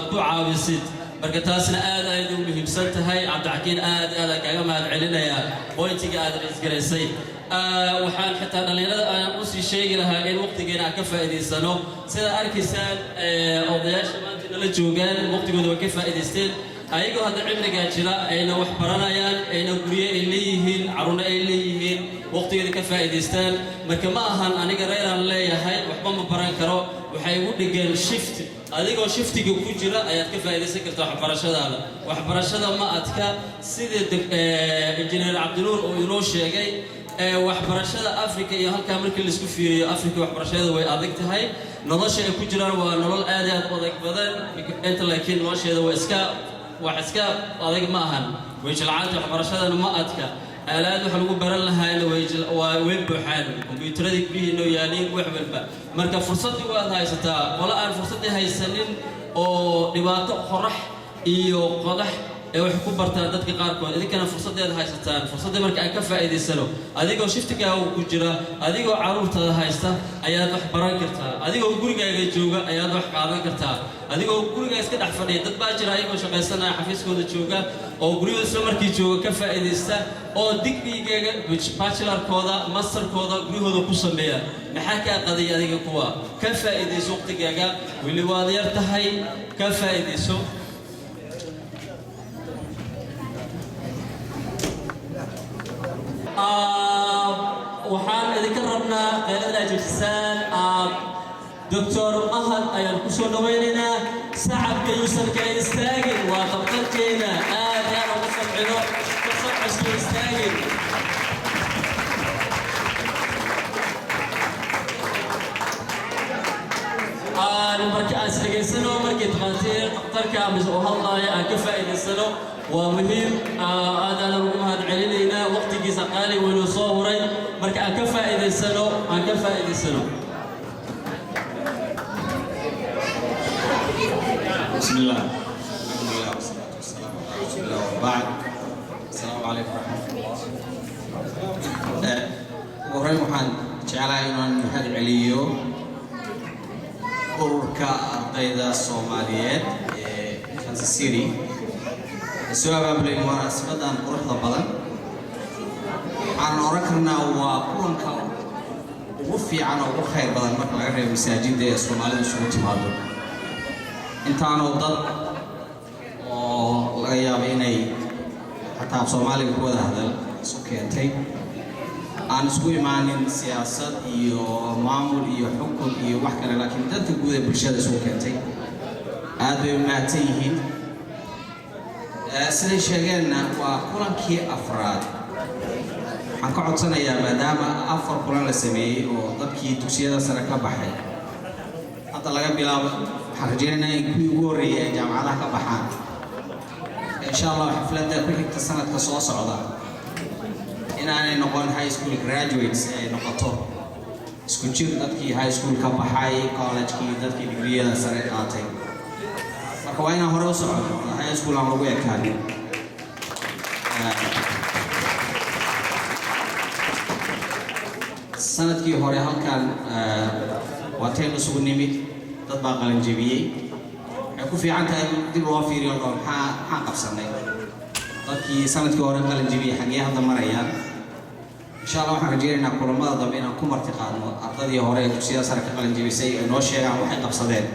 ku caawisid marka taasna aad ay u muhiimsan tahay Cabdixakiin aad kaaga mahad celinaya bointiga aad isgaraysay waxaan xitaa dhalinyarada aan u sii sheegi lahaa in waqtigeena ka faa'iideysano sida arkaysaan odayaasha maanta la joogaan waqtigooda way ka faa'iideysteen ayagoo hadda cimriga jira ayna wax baranayaan ayna guriye ay leeyihiin carruurna ay leeyihiin waqtigeeda ka faa'iideystaan marka ma ahan aniga reeraan leeyahay waxba ma baran karo waxay ugu dhigeen shift adigoo shiftiga ku jira ayaad ka faa'iideysan kartaa waxbarashada ma adka sida injineer Cabdinuur oo inoo sheegay waxbarashada Afrika iyo halka markii la isku fiiriyo Afrika waxbarashada way adag tahay nolosha ay ku jiraan waa nolol aad iyo aad u adag badan inta laakiin nolosheeda waa iska adag ma ahan wajilcaanta waxbarashadana ma adka aalaad waxa lagu baran lahaa waa web buuxaan kombiyuutarada gurihii yaaliin wax walba marka fursadii waad haysataa wala aan fursadii haysanin oo dhibaato qorax iyo qodax ee wax ku bartaan dadka qaarkood idinkana fursadeed haysataan fursadii marka ay ka faa'iideysano adigoo shiftiga ku jira adigoo caruurtada haysta ayaad wax baran kartaa adigoo gurigaaga jooga ayaad wax qaadan kartaa adigoo gurigaaga iska dhex fadhiya dad baa jira ayagoo shaqaysanaya xafiiskooda jooga oo gurigooda isla markii jooga ka faa'iideysta oo digriigaaga bachelorkooda masterkooda gurigooda ku sameeya maxaa ka qadiya adiga kuwa ka faa'iideyso waqtigaaga weli waad yar tahay ka faa'iideyso waxaan idinka rabnaa qaylada ajirsan دكتور أحد أيام كسر نوينا سعد كيوسف كيستاجر وطبقتنا يا رب سبحانه كسر عشان يستاجر marka aan isdhegaysano markii takhaatiir dhakhtarka ama oo hadlaya aan ka faa'iidaysano waa muhiim aad aan ugu mahad celinaynaa waqtigiisa qaali weynoo soo huray marka aan ka faa'iidaysano بسم الله الحمد لله والصلاة والسلام على رسول الله وبعد السلام عليكم ورحمة الله وهي waxaan jeclahay inaan mahad celiyo ururka ardayda Soomaaliyeed ee Kansas City soo abaabulay munaasabadan quruxda badan aan oran karnaa waa kulanka ugu fiican oo ugu khayr badan marka laga reebo masaajidda ee Soomaalidu isugu timaado intaanoo dad oo laga yaabo inay xataa Soomaaliga ku wada hadal isu keentay aan isku imaanin siyaasad iyo maamul iyo xukun iyo wax kale laakiin dadka guud ee bulshada isu keentay aad bay mahadsan yihiin siday sheegeenna waa kulankii afraad waxaan ka codsanayaa maadaama 4 kulan la sameeyey oo dadkii dugsiyada sare ka baxay hadda laga bilaabo waxaan rajaynaynaa in kuwii ugu horreeyay ay jaamacadaha ka baxaan insha allah xafladda ku xigta sanadka soo socda inaanay noqon high school graduates ay noqoto isku jir dadkii high school ka baxay college-kii dadkii digriyada sare qaatay marka waa inaan hore u socono high school aan lagu ekaanin sanadkii hore halkan waateen isugu nimid dad baa qalin jebiyey waxay ku fiican tahay dib loo fiiriyo maxaa qabsanay dadkii sanadkii hore qalin jebiyey xagee hadda marayaan insha allah waxaan rajaynaynaa kulamada dambe inaan ku marti qaadno ardadii hore ee dugsiyada sare ka qalin jebisay ay noo sheegaan waxay qabsadeen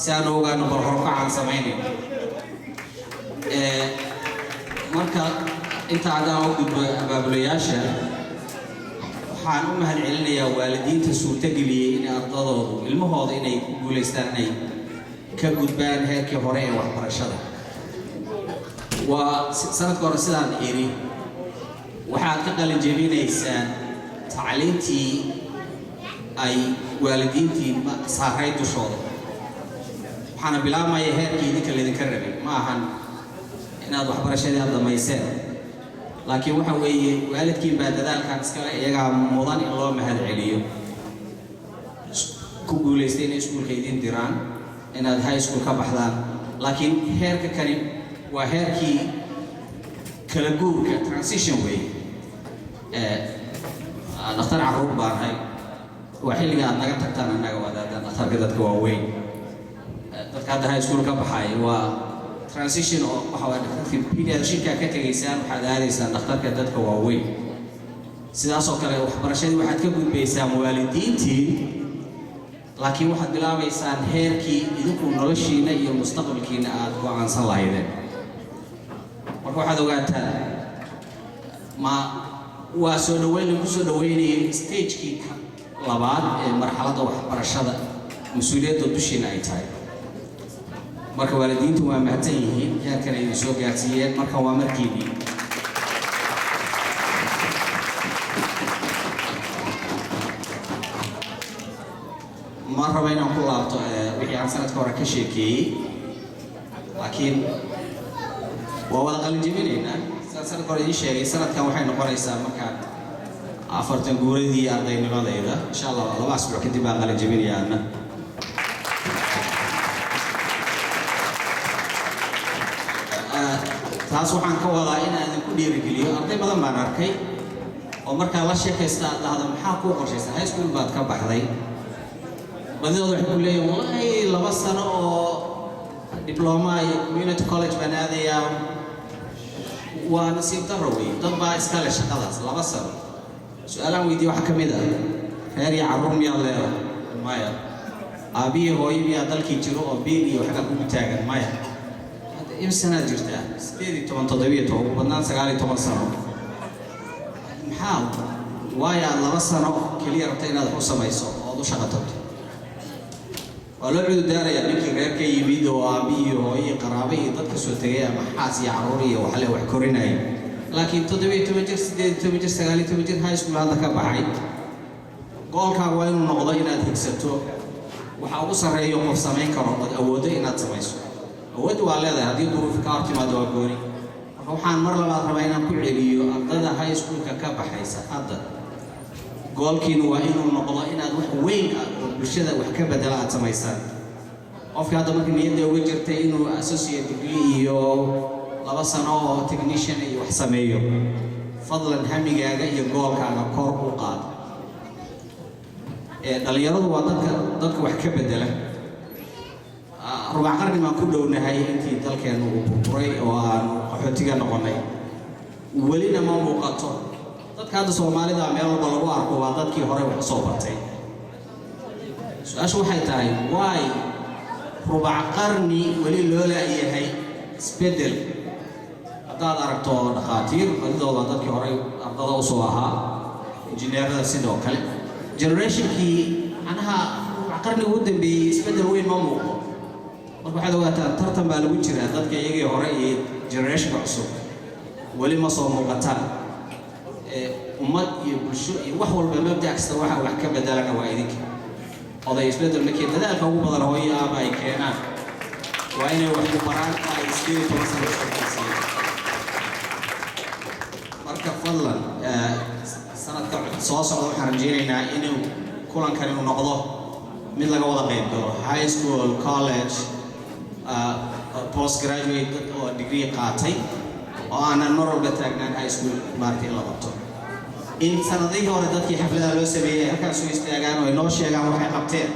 si aan ogaano bal horukacaan samaynayno marka inta haddaan u gudbo abaabulayaasha waxaan u mahad celinayaa waalidiinta suurtageliyey in ardadoodu ilmahooda inay ku guulaystaan inay ka gudbaan heerkii hore ee waxbarashada waa sanadka hore sidaan iri waxaad ka qalin jebinaysaan tacliintii ay waalidiintii saaray dushooda waxaana bilaabmaya heerkii idinka laydinka rabay ma ahan inaad waxbarashadii aad dhammayseen laakiin waxa weeye waalidkiin baa dadaalkan iskale iyagaa mudan in loo mahad celiyo ku guulaystay inay iskuulka idin diraan inaad high school ka baxdaan laakiin heerka kani waa heerkii kala guurka transition way dhakhtar carruur baan hay waa xilliga aad naga tagtaan annaga wadaadaan dhakhtarka dadka waaweyn dadka hadda high school ka baxay waa transition oo waxa waa dhakhtarkii pediatricianka ka tegaysaan waxaad aadaysaan dhakhtarka dadka waaweyn sidaas oo kale waxbarashadii waxaad ka gudbaysaan waalidiintii laakiin waxaad bilaabaysaan heerkii idinku noloshiina iyo mustaqbalkiina aad go'aansan lahaydeen marka waxaad ogaataan waa soo dhaweyn lagu soo dhaweynayay stagekii labaad ee marxaladda waxbarashada mas-uuliyadda dushiina ay tahay marka waalidiintu waa mahadsan yihiin heerkan ay soo gaarsiiyeen marka waa markiidii ma raba inaan ku laabto wixii aan sanadka hore ka sheekeeyey laakiin waa wada qalin jebinaynaa sidaan sanadka hore idiin sheegay sanadkan waxay noqonaysaa markaan 40 guuradii ardaynimadayda insha allah 2 asbuuc kadib baan qalin jebinayaana taas waxaan ka wadaa inaan idinku dhiirigeliyo arday badan baan arkay oo markaa la sheekaysta aad dhahdo maxaa kuu qorshaysan high school baad ka baxday badidooda waxay ku leeyihin wallahi 2 sano oo diploma iyo community college baan aadayaa waa nasiib darro wey dad baa iska leh shaqadaas 2 sano su-aalaan weydiiye waxaa ka mid ah reer iyo carruur miyaad leedahay maya aabbihi hooyo miyaa dalkii jiro oo biil iyo waxba kugu taagan maya imsanaad jirtaa 18 17 ugu badnaan 19 sano maxaa waayo 2 sano keliya rabta inaad ku samayso oo u shaqo tagto waa loo cududaaraya ninkii reer ka yimid oo aabbi iyo hooyo qaraabo iyo dadka soo tegay ama xaas iyo carruur iyo waxle wax korinaya laakiin 17 jir 18 jir 19 jir high school hadda ka baxay goolkaaga waa inuu noqdo inaad higsato waxa ugu sarreeyo qof samayn karo oo awoodo inaad samayso awood waa leedahay haddii duruuf ka hortimaado waa gooni marka waxaan mar labaad rabaa inaan ku celiyo ardada high schoolka ka baxaysa hadda goolkiinu waa inuu noqdo inaad wax weyn oo bulshada wax ka bedela aad samaysaan qofka hadda marka niyadda uga jirtay inuu associate degree iyo 2 sano oo technician iyo wax sameeyo fadlan hamigaaga iyo goolkaaga kor u qaad dhalinyaradu waa dadka wax ka bedela rubac qarni baan ku dhownahay intii dalkeenu uu burburay oo aan qaxootiga noqonay welina ma muuqato dadka hadda Soomaalida meel walba lagu arko waa dadkii hore wax soo bartay su'aashu waxay tahay why rubac qarni weli loo leeyahay isbedel haddaad aragto dhakhaatiir badidooda dadkii hore ardada u soo ahaa injineerada sidoo kale generationkii anaha qarniga u dambeeyay isbedel weyn ma muuqdo marka waxaad ogaataa tartan baa lagu jiraa dadka iyagii hore iyo generationka cusub weli ma soo muuqataan ummad iyo bulsho iyo wax walba mabda kasta waxa wax ka bedelana waa idinka oday isbedel markii dadaalka ugu badan hooyo aaba ay keenaan waa inay wax ku baraan ay iskeeni toban sano marka fadlan sanadka soo socda waxaan rajeynaynaa inuu kulankan inuu noqdo mid laga wada qayb galo high school college postgraduate dad oo degree qaatay oo aanan mar walba taagnaan high school maartay la qabto in sanadihii hore dadkii xafladaha loo sameeyay halkaas soo istaagaan oo inoo sheegaan waxay qabteen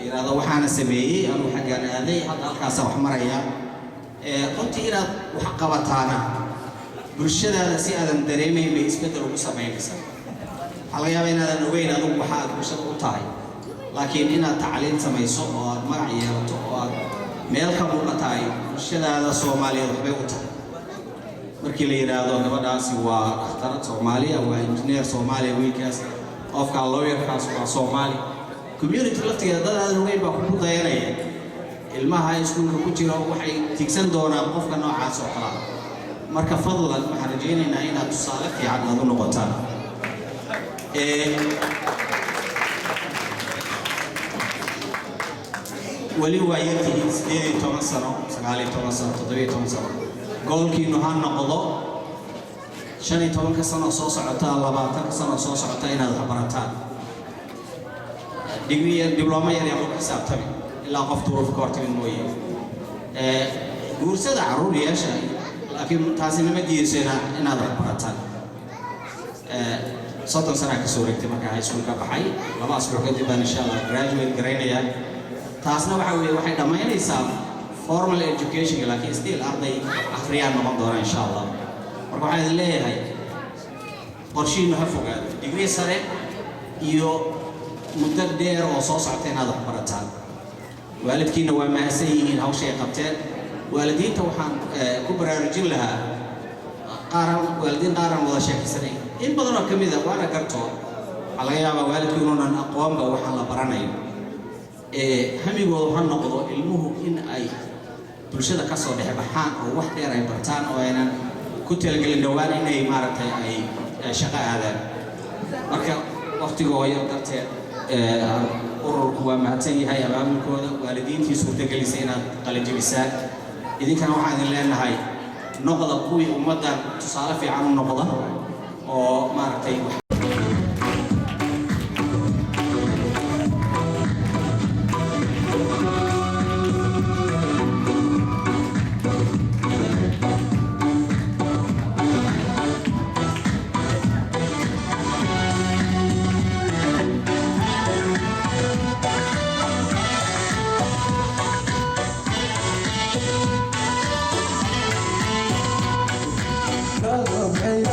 yiraahdo waxaana sameeyey anu xaggaan aaday hadda halkaas wax maraya runtii inaad wax qabataana bulshadaada si aadan dareemayn bay isbedel ugu samaynaysaa waxaa laga yaabaa inaadan ogeyn adigu waxa aad bulshada u tahay laakiin inaad tacliin samayso oo aad magac yeelato oo aad meel ka muuqataay bulshadaada Soomaaliyeed waxbay u tahay markii la yiraahdo gabadhaasi waa dhakhtarad Soomaaliya waa engineer Soomaaliya wiilkaas qofka lawyerkaas waa Soomaali community laftigeeda dad aad ogeyn baa ku dayanaya ilmaha iskuulka ku jira waxay tigsan doonaan qofka noocaas oo kala marka fadlan waxaan rajeynaynaa inaad tusaale fiican aad u noqotaan weli waa yartihiin 18 sano 19 sano 17 sano goolkiinu ha noqdo 15 sano soo socota 20 sano soo socota inaad barataan degree diploma yar ku xisaabtami ilaa qof duruuf ka hortagin mooyee guursada caruur yeesha laakiin taasi nama diidayna inaad barataan 30 sano ka soo wareegtay marka high school ka baxay 2 asbuuc kadib baan insha Allah graduate gareynaya taasna waxa weeye waxay dhamaynaysaa formal education laakiin still arday akhriyaan noqon doona insha Allah marka waxaan leeyahay qorshihiinu ha fogaado degree sare iyo muddo dheer oo soo socota inaad barataan waalidkiina waa mahadsan yihiin hawsha ay qabteen waalidiinta waxaan ku baraarujin lahaa waalidiin qaaran wada sheekaysanay in badan oo kamid ah waana garto waxaa laga yaabaa waalidku inuunan aqoonba waxaan la baranayo hamigoodu ha noqdo ilmuhu in ay bulshada ka soo dhex baxaan oo wax dheer ay bartaan oo aynan ku talagelin dhawaan inay maaragtay ay shaqo aadaan marka waqtiga oo yar darteed ururku waa mahadsan yahay abaabulkooda waalidiintii suurtagelisay inaad qalajibisaan idinkana waxaan idin leenahay noqda kuwii ummaddan tusaale fiican u noqda oo maaragtay Hey,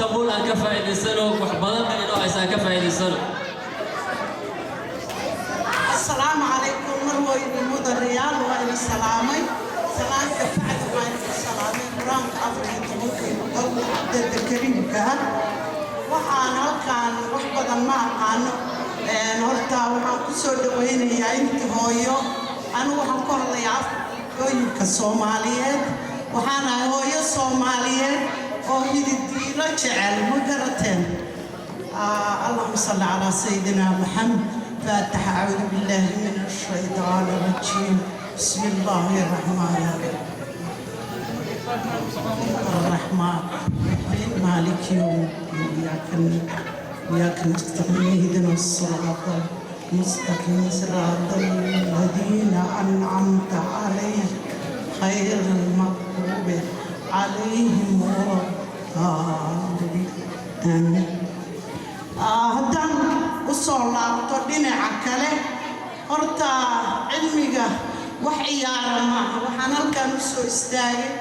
istanbul aan ka faa'iidaysano wax badan ba inoo aysan ka faa'iidaysano السلام عليكم مروي بمدة الريال وإلى السلامي سلام كفعت وإلى السلامي برامك أفريقيا ممكن قول عبد الكريم كان وحنا كان وحبة ما كان نورتا وحنا كسر وين هي أنت هويو أنا وحنا كل يعرف هوي كصوماليات وحنا هوي صوماليات وهي الديرة شعر مقرتين اللهم صل على سيدنا محمد فاتح أعوذ بالله من الشيطان الرجيم بسم الله الرحمن الرحمن مالك يوم إياك نستعين اهدنا الصراط المستقيم صراط الذين أنعمت عليهم خير المغضوب عليهم ولا الضالين haddaan u soo laabto dhinaca kale horta cilmiga wax ciyaara maaha waxaan halkan u soo istaagay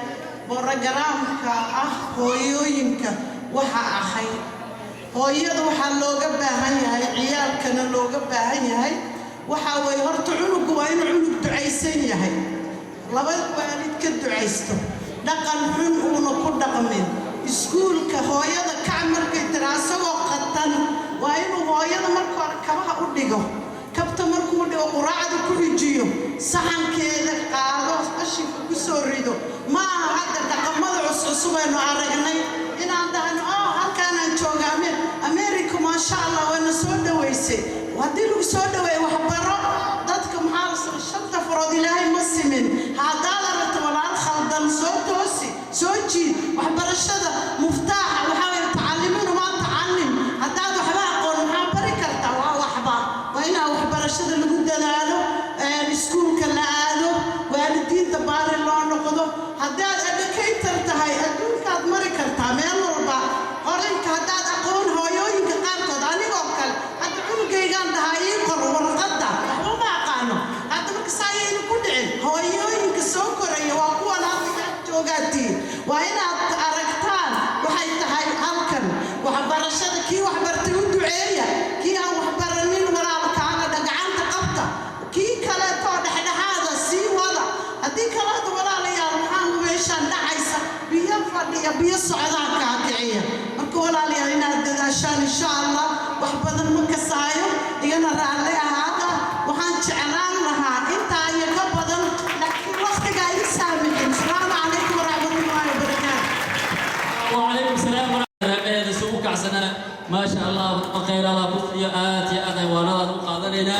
borogaraamka ah hooyooyinka waxa ahay hooyada waxaa looga baahan yahay ciyaalkana looga baahan yahay waxaa weeye horta cunugu waa inuu cunug ducaysan yahay laba waalid ka ducaysto dhaqan xun uuna ku dhaqmin iskuulka hooyada kac markay tira asagoo qatan waa inuu hooyada marka hore kabaha u dhigo kabta markuu dhigo quraacda ku rijiyo saxankeeda qaado qashinka ku soo rido ma aha hadda dhaqamada cusub aynu aragnay inaan dhahno halkaanaan jooga America maasha Allah waana soo dhaweysay haddii lagu soo dhaweeyo waxbaro dadka maxaa la shanta farood ilaahay ma simin haddaa la rabto walaal khaldan soo toosi soo jiid waxbarashada muftaaxa waxaa weeye tacallimuna ma tacallim haddaad waxba aqoon maxaa bari kartaa waa waxba waa inaa waxbarashada lagu dadaalo iskuulka la aado waalidiinta baari loo noqdo haddaad educator tahay adduunkaad mari kartaa meel walba qorinka haddaad aqoon hooyooyinka qaarkood anigoo kale hadda cunugaygaan dhahaa ii qor warqadda waxba ma aqaano hadda marka saayaynu ku dhicin hooyooyinka soo koraya waa kuwan halka joogaatiin waa inaad aragtaan waxay tahay halkan waxbarashada kii waxbartay u duceeya kii aan waxbaranin walaalkaaga dhagacanta qabta kii kaleetoo dhexdhexaada sii wada haddii kaleeto walaalayaal maxaa meeshaan dhacaysa biyo fadhiya biyo socdaan kaa kiciya marka walaalayaal inaad dadaashaan insha allah wax badan ma kasaayo igana raalli ahaada waxaan jeclaan lahaa intaa iyo ka badan laakiin waqtiga ay saamixin asalaamu calaykum waraxmatullaahi wabarakaatu وعليكم السلام ورحمة الله سوق عسنا ما شاء الله خير الله كفية آتي أنا وانا قادرنا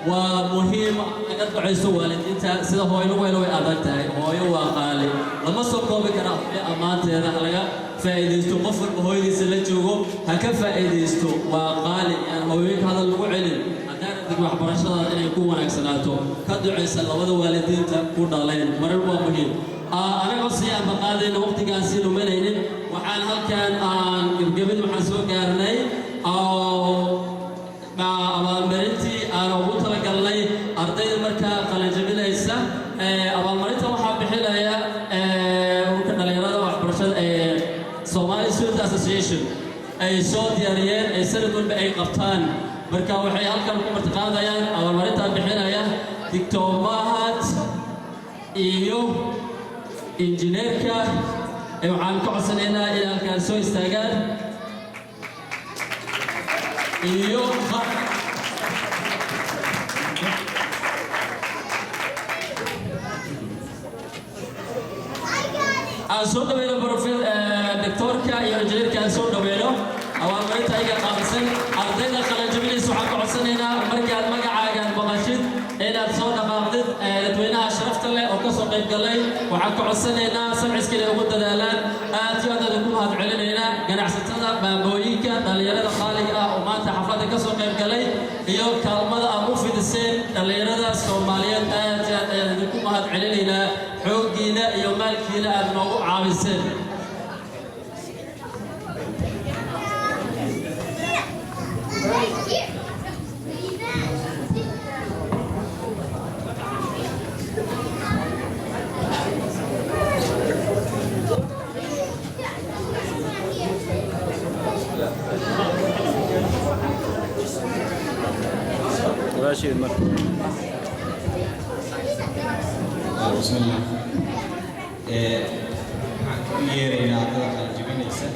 ومهم أقد عيسو والد أنت سيدا هو يلو يلو أبدا هو يو قالي لما سوقوا بكرة في أمان تهذا حلقة فائدستو قفل هو يدسل جوجو هكذا فائدستو وقالي يعني هو يك هذا اللي علم أدار ذيك وحبرشة إن يكون أكسناته كدو عيسى الله والدين تكون عليهم مرة مهم أنا قصي أن بقادر وقت كان سيلو ملين وحال هل كان قبل محسوق قارني أو مع أمانتي أنا وقت لقى لي أرضي المركز قال جميل إيسا أمانتي وحاب بحلايا وكنا ليراد وحبرشة Somali Student Association أي صوت ياريين أي سردون بأي قبطان مركز وحي هل كان مرتقاضا يعني أمانتي بحلايا دكتومات إيو injineerka waxaan ka codsanaynaa in halkaan soo istaagaan iyo aan soo dhaweyno doctorka iyo injineerka aan soo dhaweyno awaalmarinta ayaga qaabilsan ardayda qalanjabinaysa waxaan ka codsanaynaa markaad magacaagaan maqashid inaad soo dhaqaaqdid dadweynaha sharafta leh oo ka soo qayb galay waxaan ka codsanaynaa sabciska inay ugu dadaalaan aad iyo aad ugu mahad celinaynaa ganacsatada baambooyinka dhalinyarada qaaliga ah oo maanta xafladda ka soo qayb galay iyo kaalmada aad u fidiseen dhalinyarada Soomaaliyeed aad iyo aad ayaan idinku mahad celinaynaa xooggiina iyo maalkiina aad noogu caawiseen شيء مرة بسم الله yeerayna ardada jibinaysa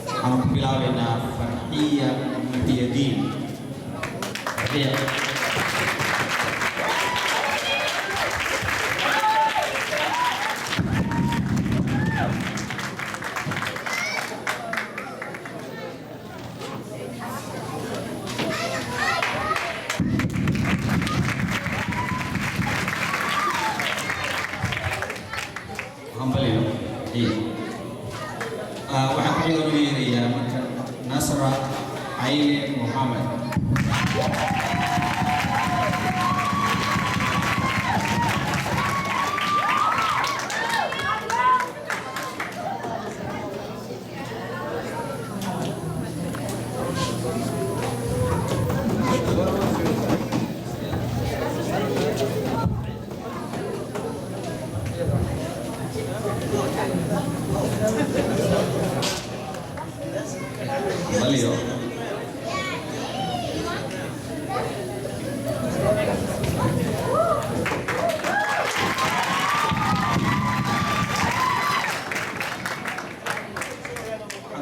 waxaan ku bilaabaynaa farxiya muxiyadiin waxaan ku xiga u yeerayaa marka Nasra Ayle Mohammed Valio.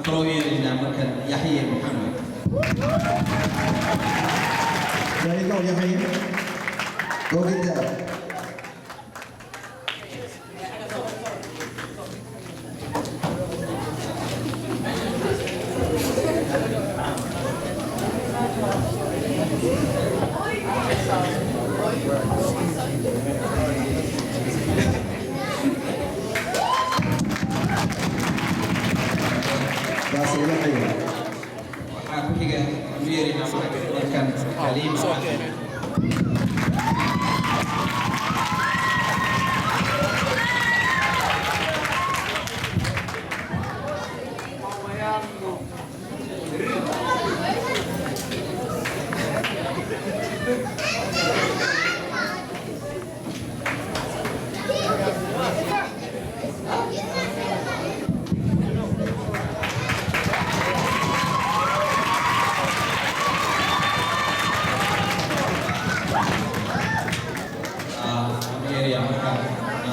Kalau ini dinamakan Yahya Muhammad. Dari kau Yahya. Kau kita. Waxaan ku xiga u yeeraynaa markan Kaliim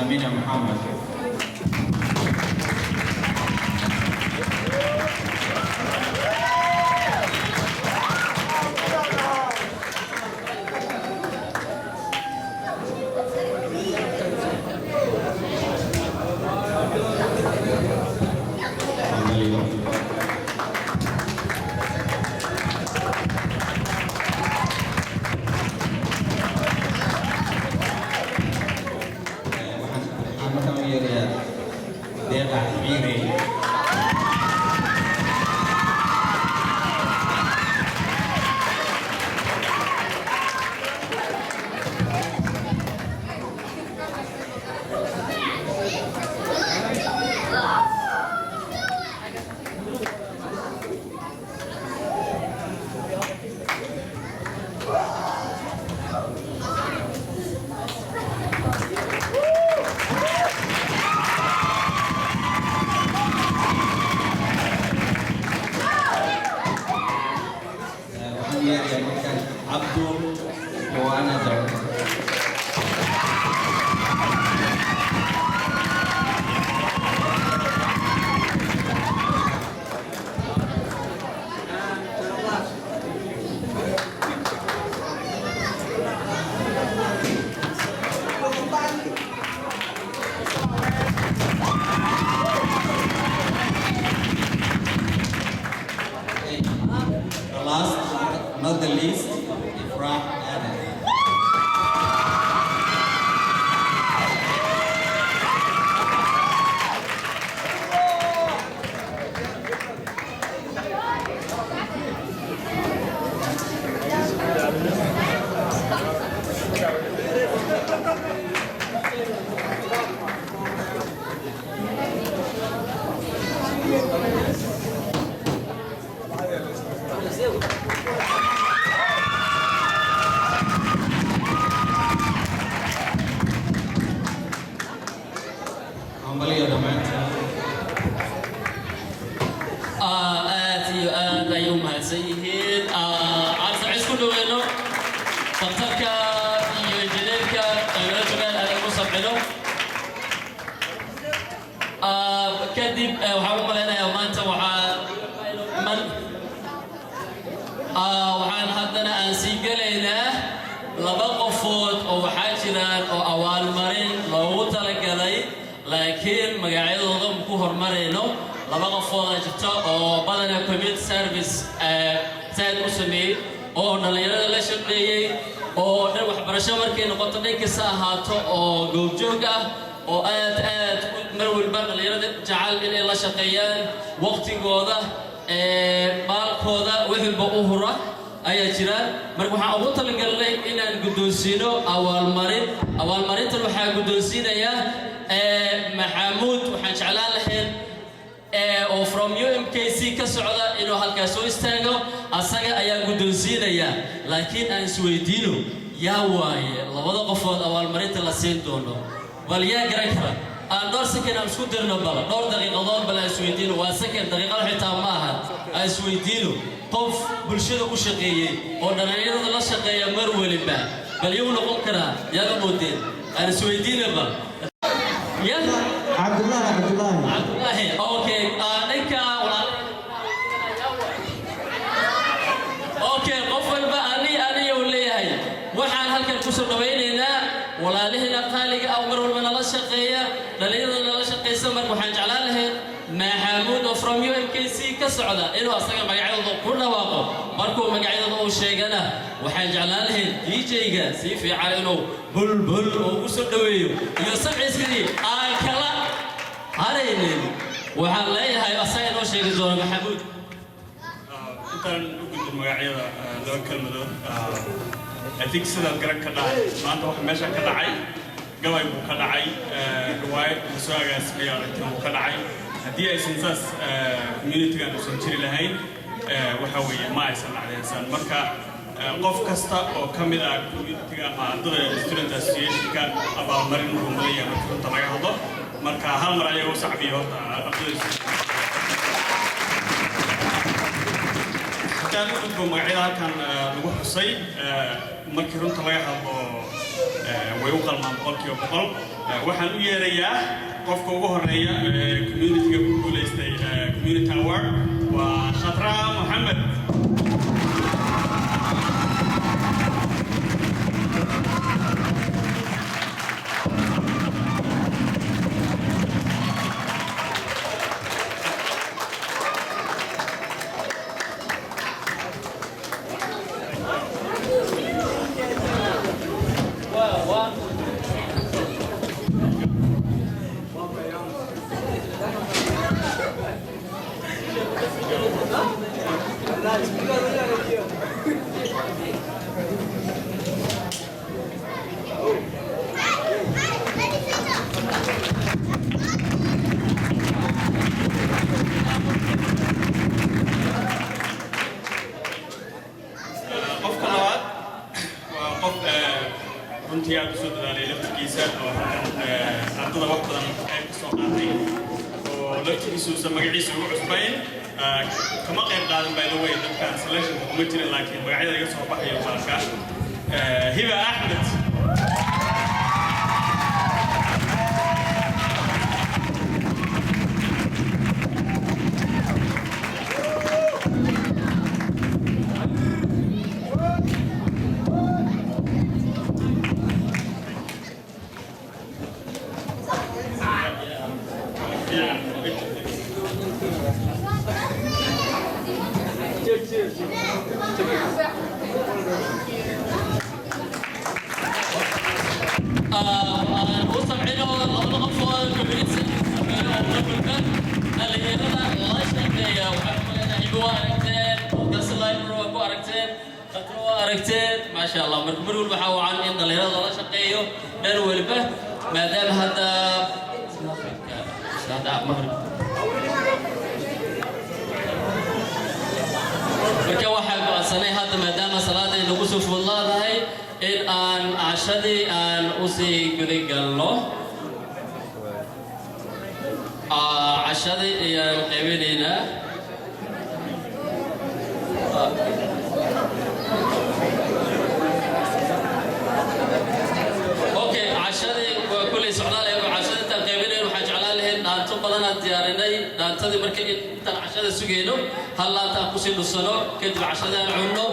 Amina Muhammad. Abdul Wanadar. The last, not the least, Ifrah Adam. kadib waxaan u malaynayaa maanta waxaan haddana aan sii gelaynaa laba qofood oo waxaa jiraan oo abaalmarin loogu talagalay laakiin magacyadooda ku hormarayno laba qofood jirta oo badanaa community service saad u sameeyey oo dhalinyarada la shaqeeyey oo dhan waxbarasho markay noqoto dhinkasta ahaato oo goobjoog ah oo aad mar walba dhalinyarada jecel inay la shaqeeyaan waqtigooda maalkooda wixilba u hura ayaa jiraan marka waxaan ugu talagalnay inaan guddoonsiino abaalmarintan waxaa guddoonsiinayaa maxamuud waxaan jeclaan lahayn oo from UMKC ka socda inuu halkaas soo istaago asaga ayaa guddoonsiinaya laakiin aan isweydiino yaa waaye labada qofood abaalmarinta la siin doono bal yaa garan kara aan dhowr sakan aan isku dirno bal dhowr daqiiqadood bal aan isweydiino waa sakan daqiiqado xitaa ma aha aan isweydiino qof bulshada u shaqeeyey oo dhalinyarada la shaqeeya mar waliba bal yuu noqon karaa yaa moodeen aan isweydiino bal Abdullahi okay ninka okay qof walba aniga uu leeyahay waxaan halkan ku soo dhaweynaynaa walaalihina qaaliga ah mar walba nala shaqeeya dhalinyarada nala shaqeysa marka waxaan jeclaan lahayn maxamuud oo from UMKC ka socda inuu asaga magacyadooda ku dhawaaqo markuu magacyadooda uu sheegana waxaan jeclaan lahayn DJ-ga si fiican inuu bulbul oo ku soo dhaweeyo iyo sabciiskii aan kala haraynin waxaan leeyahay asaga inoo sheegi doono maxamuud intaan u gudbin magacyada laba kelmadood I think sidaad garan ka dhacay maanta waxa meesha ka dhacay gabay buu ka dhacay riwaayad uu soo agaasimay aragti buu ka dhacay haddii aysan saas community-gan uusan jiri lahayn waxa weeye ma aysan dhacdeensan marka qof kasta oo ka mid ah community-ga ama ardada student association-ka abaalmarin uu maleeyahay marka runta laga hadlo marka hal mar ayaga u sacbiyo horta ardada haddaan u gudbo magacyada halkan lagu xusay markii runta laga hadlo way u qalmaan 100% waxaan u yeerayaa qofka ugu horeeya community-ga ku guuleystay community award waa Khatra Mohammed runtii aad u soo dadaalay laftigiisa oo ardada wax badan ay ku soo qaatay oo laftigiisa uusan magaciisa ugu cusbayn kama qayb qaadan by the way dadkaan selection kuma jirin laakiin magacyada iga soo baxayo baalka Hiba Ahmed ما شاء الله مركب الول بحاول عن إن الله يرضى الله شقيه الول به ما دام هذا مغرب marka waxaan go'aansanay hadda maadaama salaada lagu soo fuullaadahay in aan cashadii aan u sii guday galno cashadii ayaan qaybinaynaa okay cashadii waa kulli socdaal ee cashadii intaan qaybinayn waxaan jeclaan lahayn dhaanto badan aan diyaarinay dhaantadii markii intaan cashada sugayno hal laanta aan kusii dhusano kadib cashada aan cunno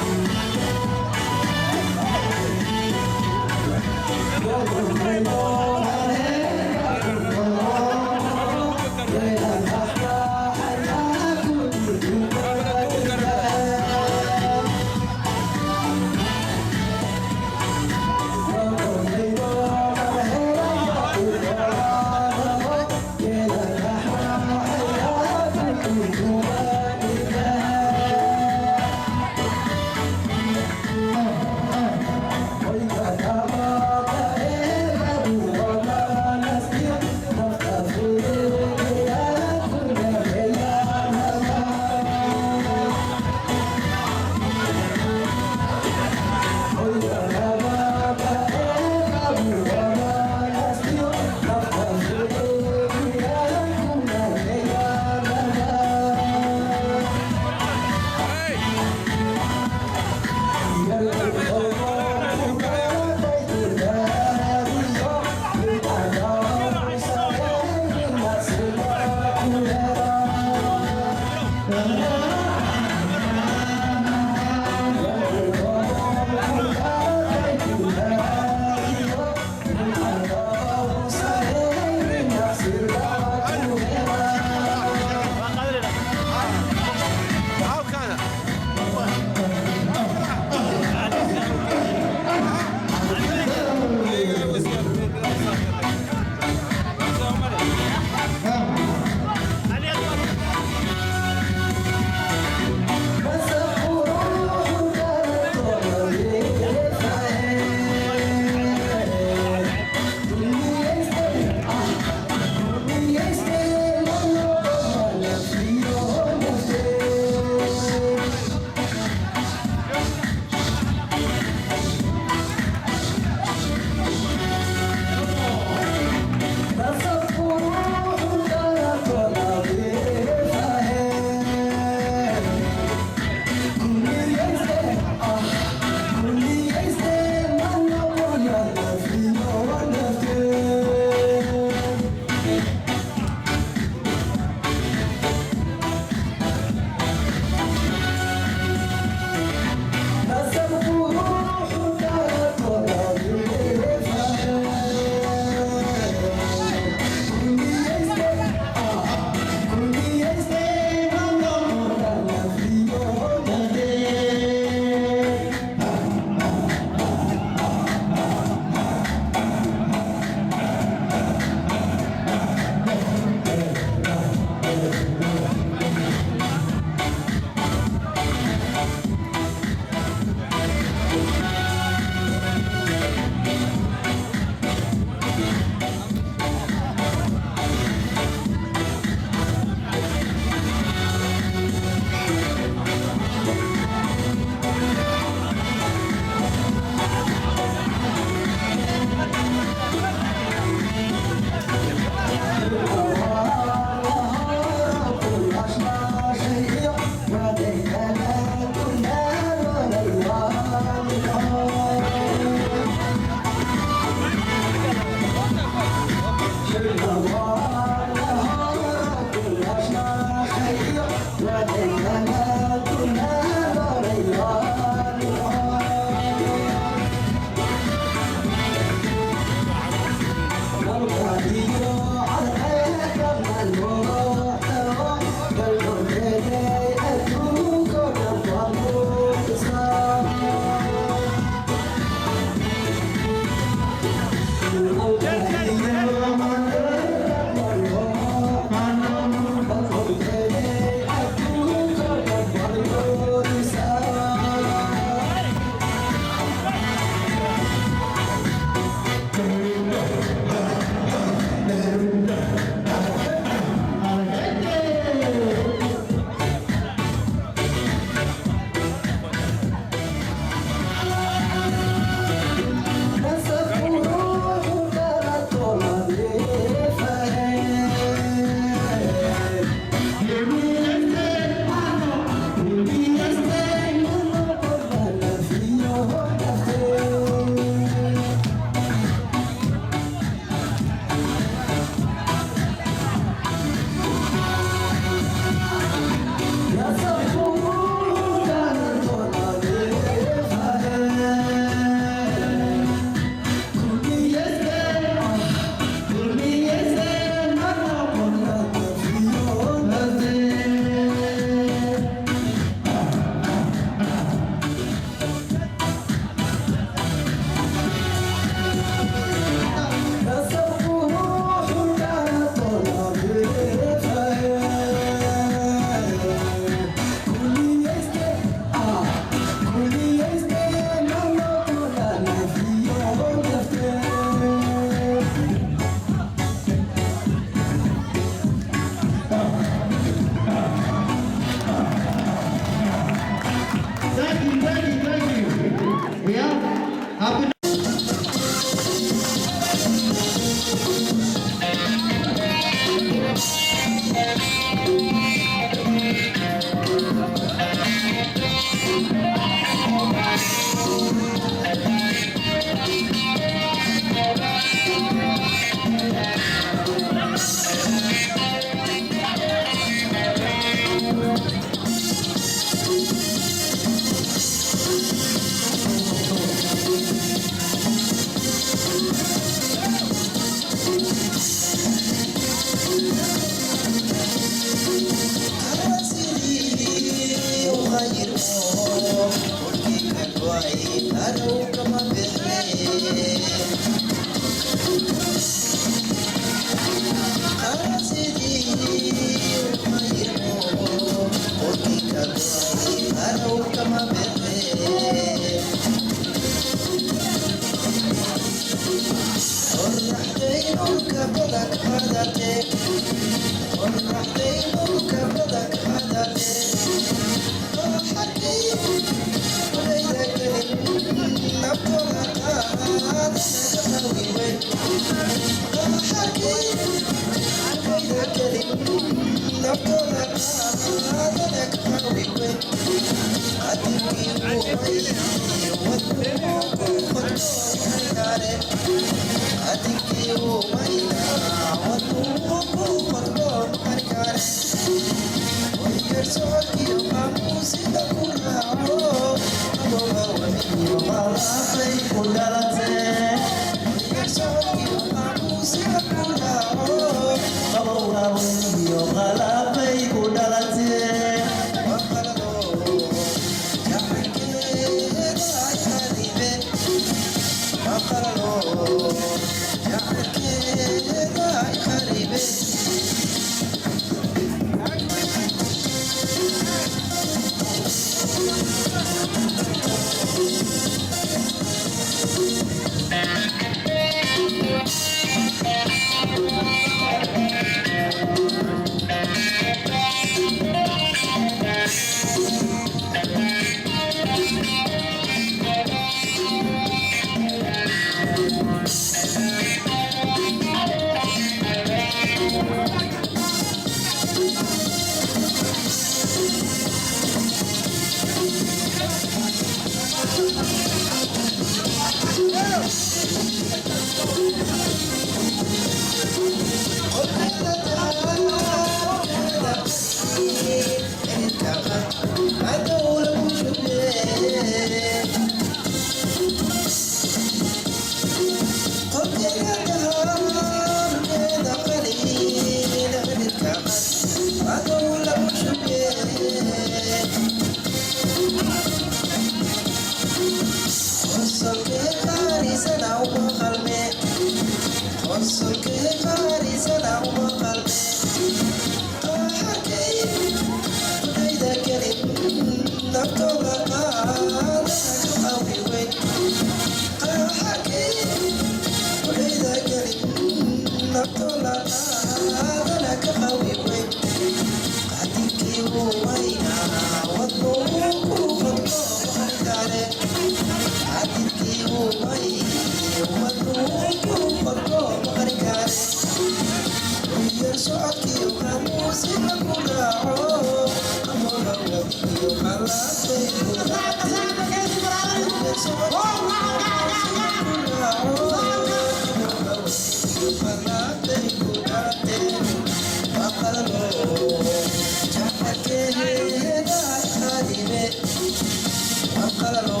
Hello.